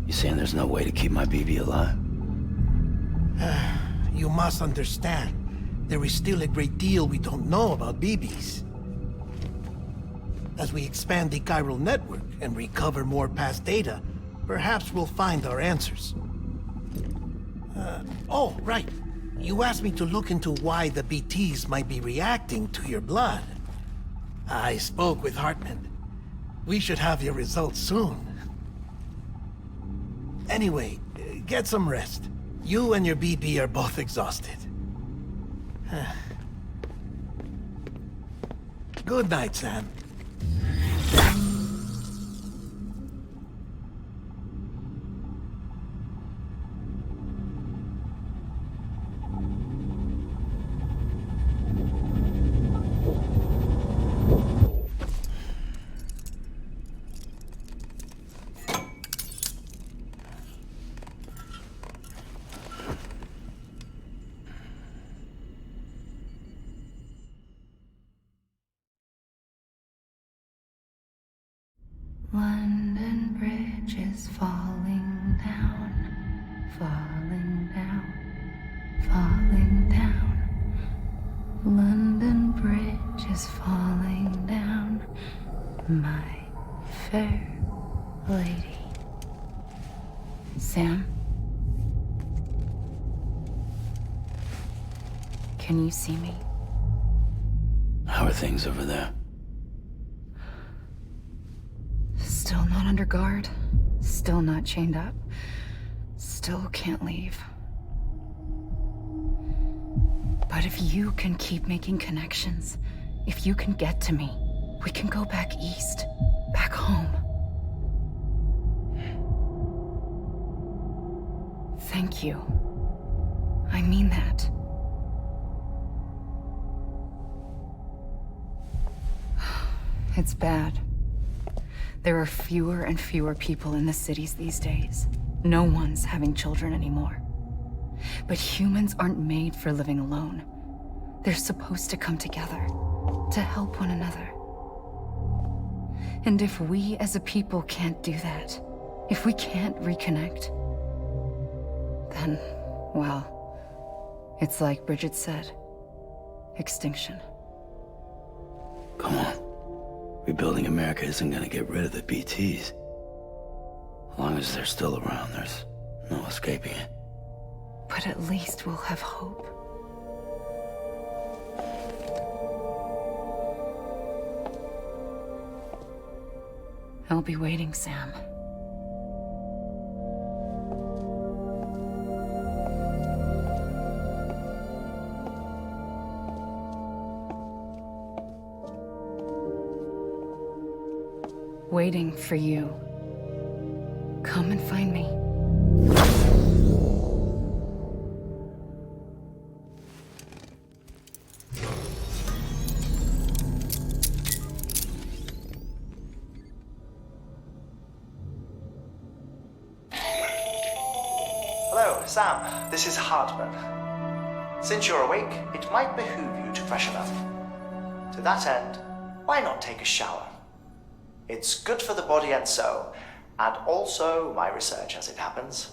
You saying there's no way to keep my BB alive? You must understand, there is still a great deal we don't know about BBs. As we expand the chiral network and recover more past data, perhaps we'll find our answers. Oh, right. You asked me to look into why the BTs might be reacting to your blood. I spoke with Hartman. We should have your results soon. Anyway, get some rest. You and your BB are both exhausted. Good night, Sam. London Bridge is falling down, falling down, falling down. London Bridge is falling down, my fair lady. Sam? Can you see me? How are things over there? Still not under guard, still not chained up, still can't leave. But if you can keep making connections, if you can get to me, we can go back east, back home. Thank you. I mean that. It's bad. There are fewer and fewer people in the cities these days. No one's having children anymore. But humans aren't made for living alone. They're supposed to come together, to help one another. And if we as a people can't do that, if we can't reconnect, then, well, it's like Bridget said, extinction. Come on. Rebuilding America isn't gonna get rid of the BTs. As long as they're still around, there's no escaping it. But at least we'll have hope. I'll be waiting, Sam. waiting for you. Come and find me. Hello, Sam. This is Hartman. Since you're awake, it might behoove you to freshen up. To that end, why not take a shower? It's good for the body and soul, and also my research as it happens.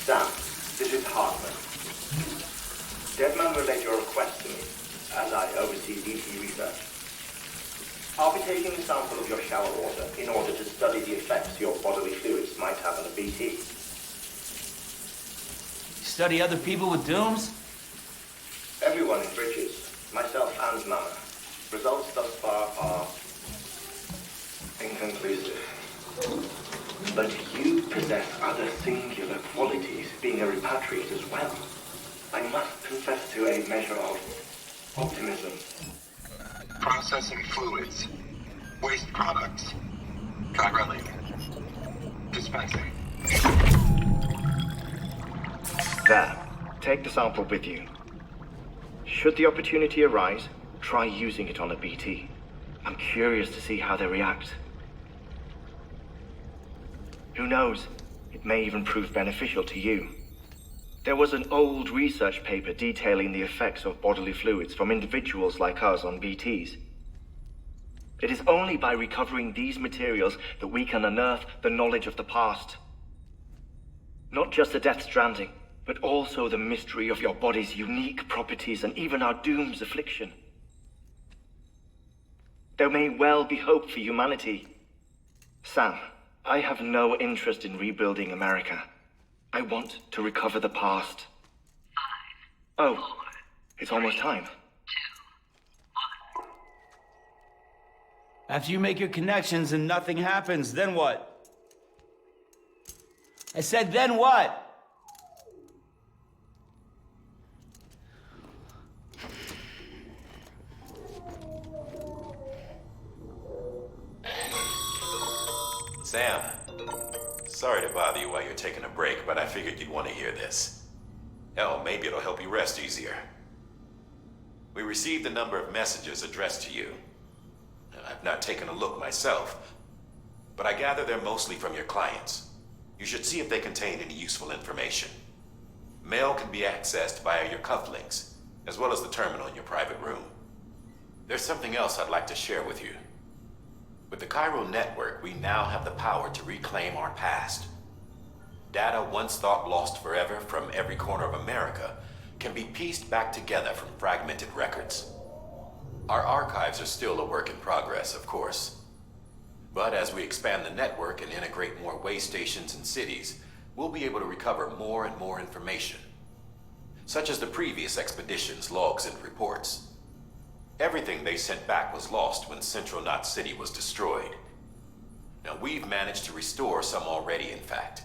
Sam, this is Hartman. Deadman relayed your request to me, as I oversee BT research. I'll be taking a sample of your shower water in order to study the effects your bodily fluids might have on a BT. Study other people with dooms? Everyone in Bridges, myself and Mama. Results thus far are inconclusive. But you possess other singular qualities, being a repatriate as well. I must confess to a measure of optimism. Processing fluids. Waste products. Try running. Dispensing. There. Take the sample with you. Should the opportunity arise, try using it on a BT. I'm curious to see how they react. Who knows? It may even prove beneficial to you. There was an old research paper detailing the effects of bodily fluids from individuals like us on BTs. It is only by recovering these materials that we can unearth the knowledge of the past. Not just the Death Stranding, but also the mystery of your body's unique properties and even our doom's affliction. There may well be hope for humanity. Sam, I have no interest in rebuilding America. I want to recover the past. 5, 4, it's almost time. 2, 1. After you make your connections and nothing happens, then what? I said, then what? Sam, sorry to bother you while you're taking a break, but I figured you'd want to hear this. Hell, maybe it'll help you rest easier. We received a number of messages addressed to you. I've not taken a look myself, but I gather they're mostly from your clients. You should see if they contain any useful information. Mail can be accessed via your cufflinks, as well as the terminal in your private room. There's something else I'd like to share with you. With the Chiral network, we now have the power to reclaim our past. Data once thought lost forever from every corner of America can be pieced back together from fragmented records. Our archives are still a work in progress, of course. But as we expand the network and integrate more way stations and cities, we'll be able to recover more and more information, such as the previous expedition's logs and reports. Everything they sent back was lost when Central Knot City was destroyed. Now, we've managed to restore some already, in fact.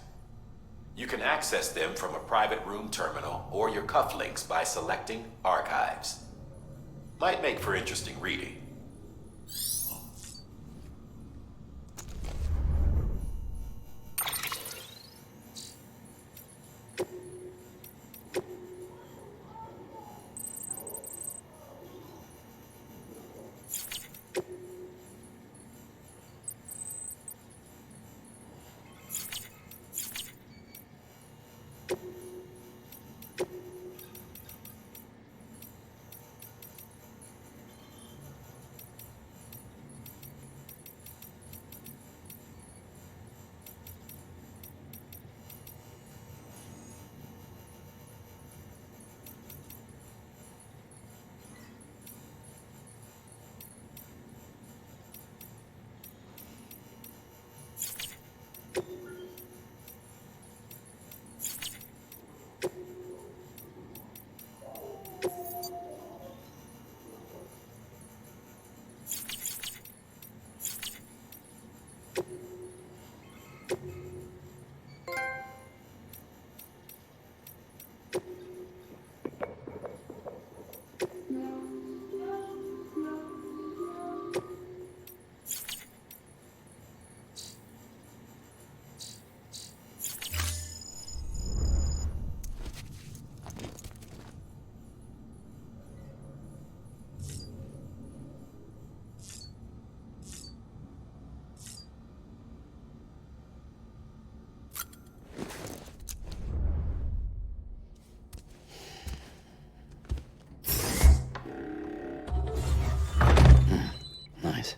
You can access them from a private room terminal or your cufflinks by selecting Archives. Might make for interesting reading. Nice.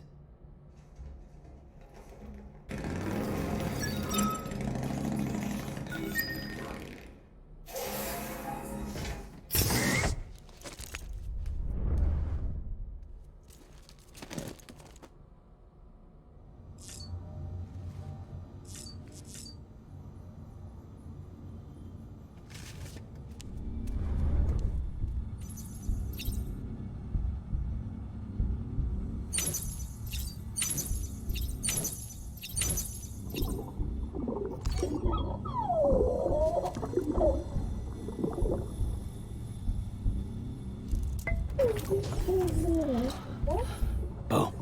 Bo.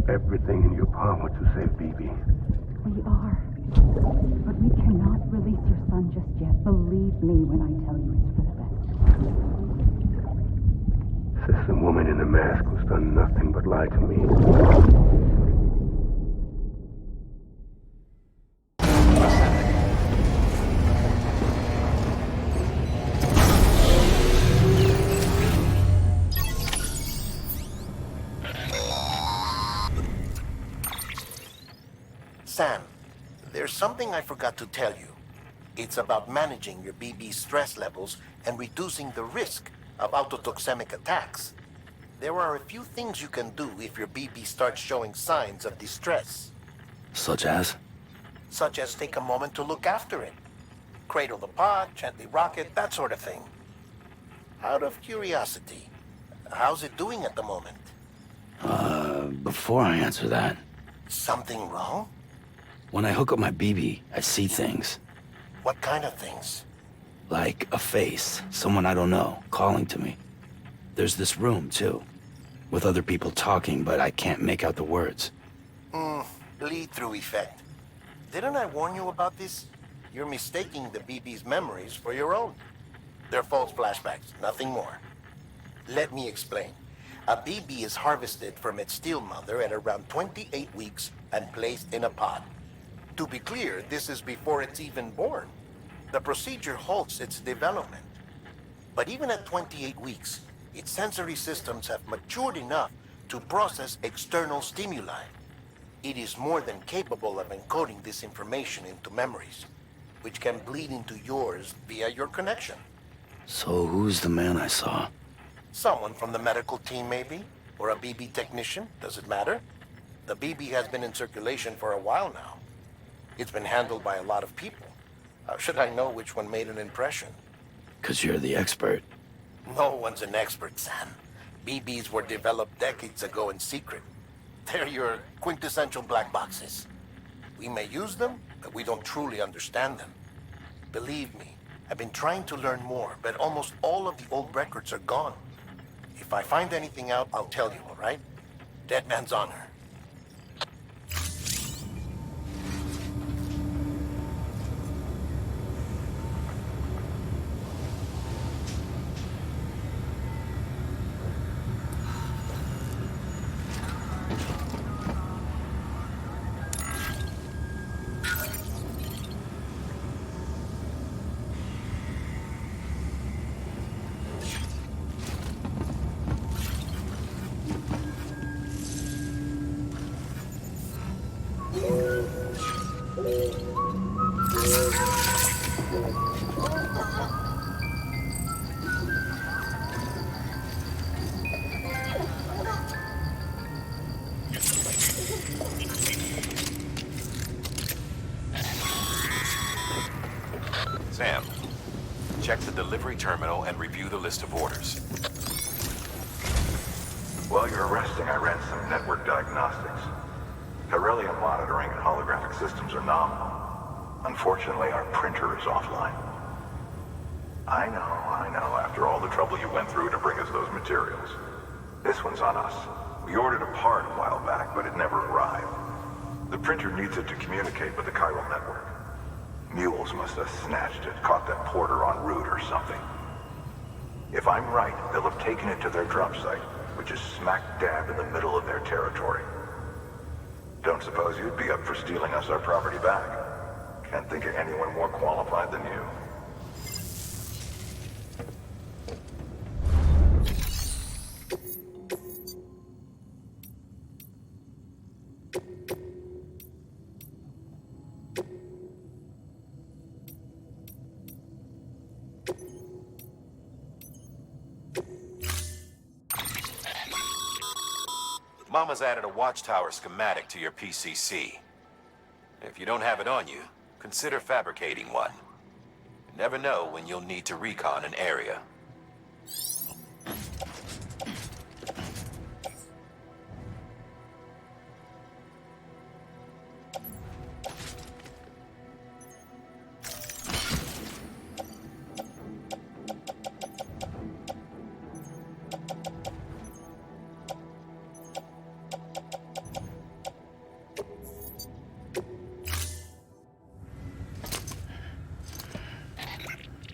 Everything in your power to save BB. We are. But we cannot release your son just yet. Believe me when I tell you it's for the best. Says the woman in the mask who's done nothing but lie to me. Sam, there's something I forgot to tell you. It's about managing your BB stress levels and reducing the risk of autotoxemic attacks. There are a few things you can do if your BB starts showing signs of distress. Such as? Such as take a moment to look after it. Cradle the pod, gently rock it, that sort of thing. Out of curiosity, how's it doing at the moment? Before I answer that... Something wrong? When I hook up my BB, I see things. What kind of things? Like a face, someone I don't know, calling to me. There's this room, too, with other people talking, but I can't make out the words. Bleed-through effect. Didn't I warn you about this? You're mistaking the BB's memories for your own. They're false flashbacks, nothing more. Let me explain. A BB is harvested from its steel mother at around 28 weeks and placed in a pod. To be clear, this is before it's even born. The procedure halts its development. But even at 28 weeks, its sensory systems have matured enough to process external stimuli. It is more than capable of encoding this information into memories, which can bleed into yours via your connection. So who's the man I saw? Someone from the medical team, maybe? Or a BB technician? Does it matter? The BB has been in circulation for a while now. It's been handled by a lot of people. How should I know which one made an impression? 'Cause you're the expert. No one's an expert, Sam. BBs were developed decades ago in secret. They're your quintessential black boxes. We may use them, but we don't truly understand them. Believe me, I've been trying to learn more, but almost all of the old records are gone. If I find anything out, I'll tell you, all right? Dead man's honor. Sam, check the delivery terminal and review the list of orders. While you're resting, I ran some network diagnostics. Beryllium monitoring and holographic systems are nominal. Unfortunately, our printer is offline. I know. After all the trouble you went through to bring us those materials. This one's on us. We ordered a part a while back, but it never arrived. The printer needs it to communicate with the chiral network. Mules must have snatched it, caught that porter en route or something. If I'm right, they'll have taken it to their drop site, which is smack dab in the middle of their territory. Don't suppose you'd be up for stealing us our property back? Can't think of anyone more qualified than you. Mama's added a watchtower schematic to your PCC. If you don't have it on you, consider fabricating one. You never know when you'll need to recon an area.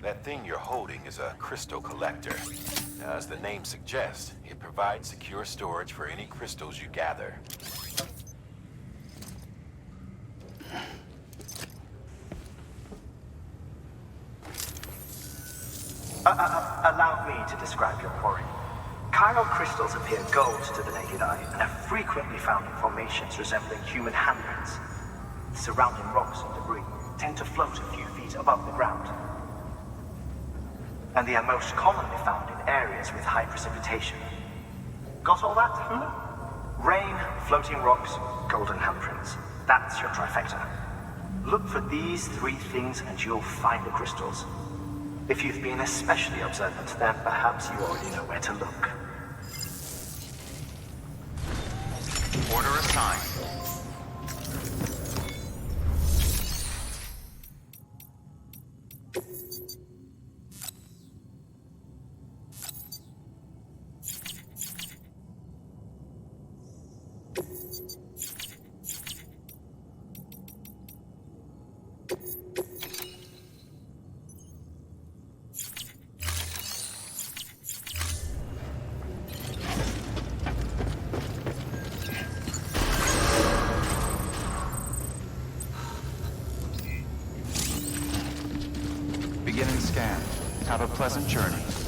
That thing you're holding is a crystal collector. Now, as the name suggests, it provides secure storage for any crystals you gather. Allow me to describe your quarry. Chiral crystals appear gold to the naked eye and are frequently found in formations resembling human handprints. Surrounding rocks and debris tend to float a few feet above the ground. And they are most commonly found in areas with high precipitation. Got all that? Rain, floating rocks, golden handprints. That's your trifecta. Look for these three things and you'll find the crystals. If you've been especially observant, then perhaps you already know where to look. Order assigned. pleasant journey.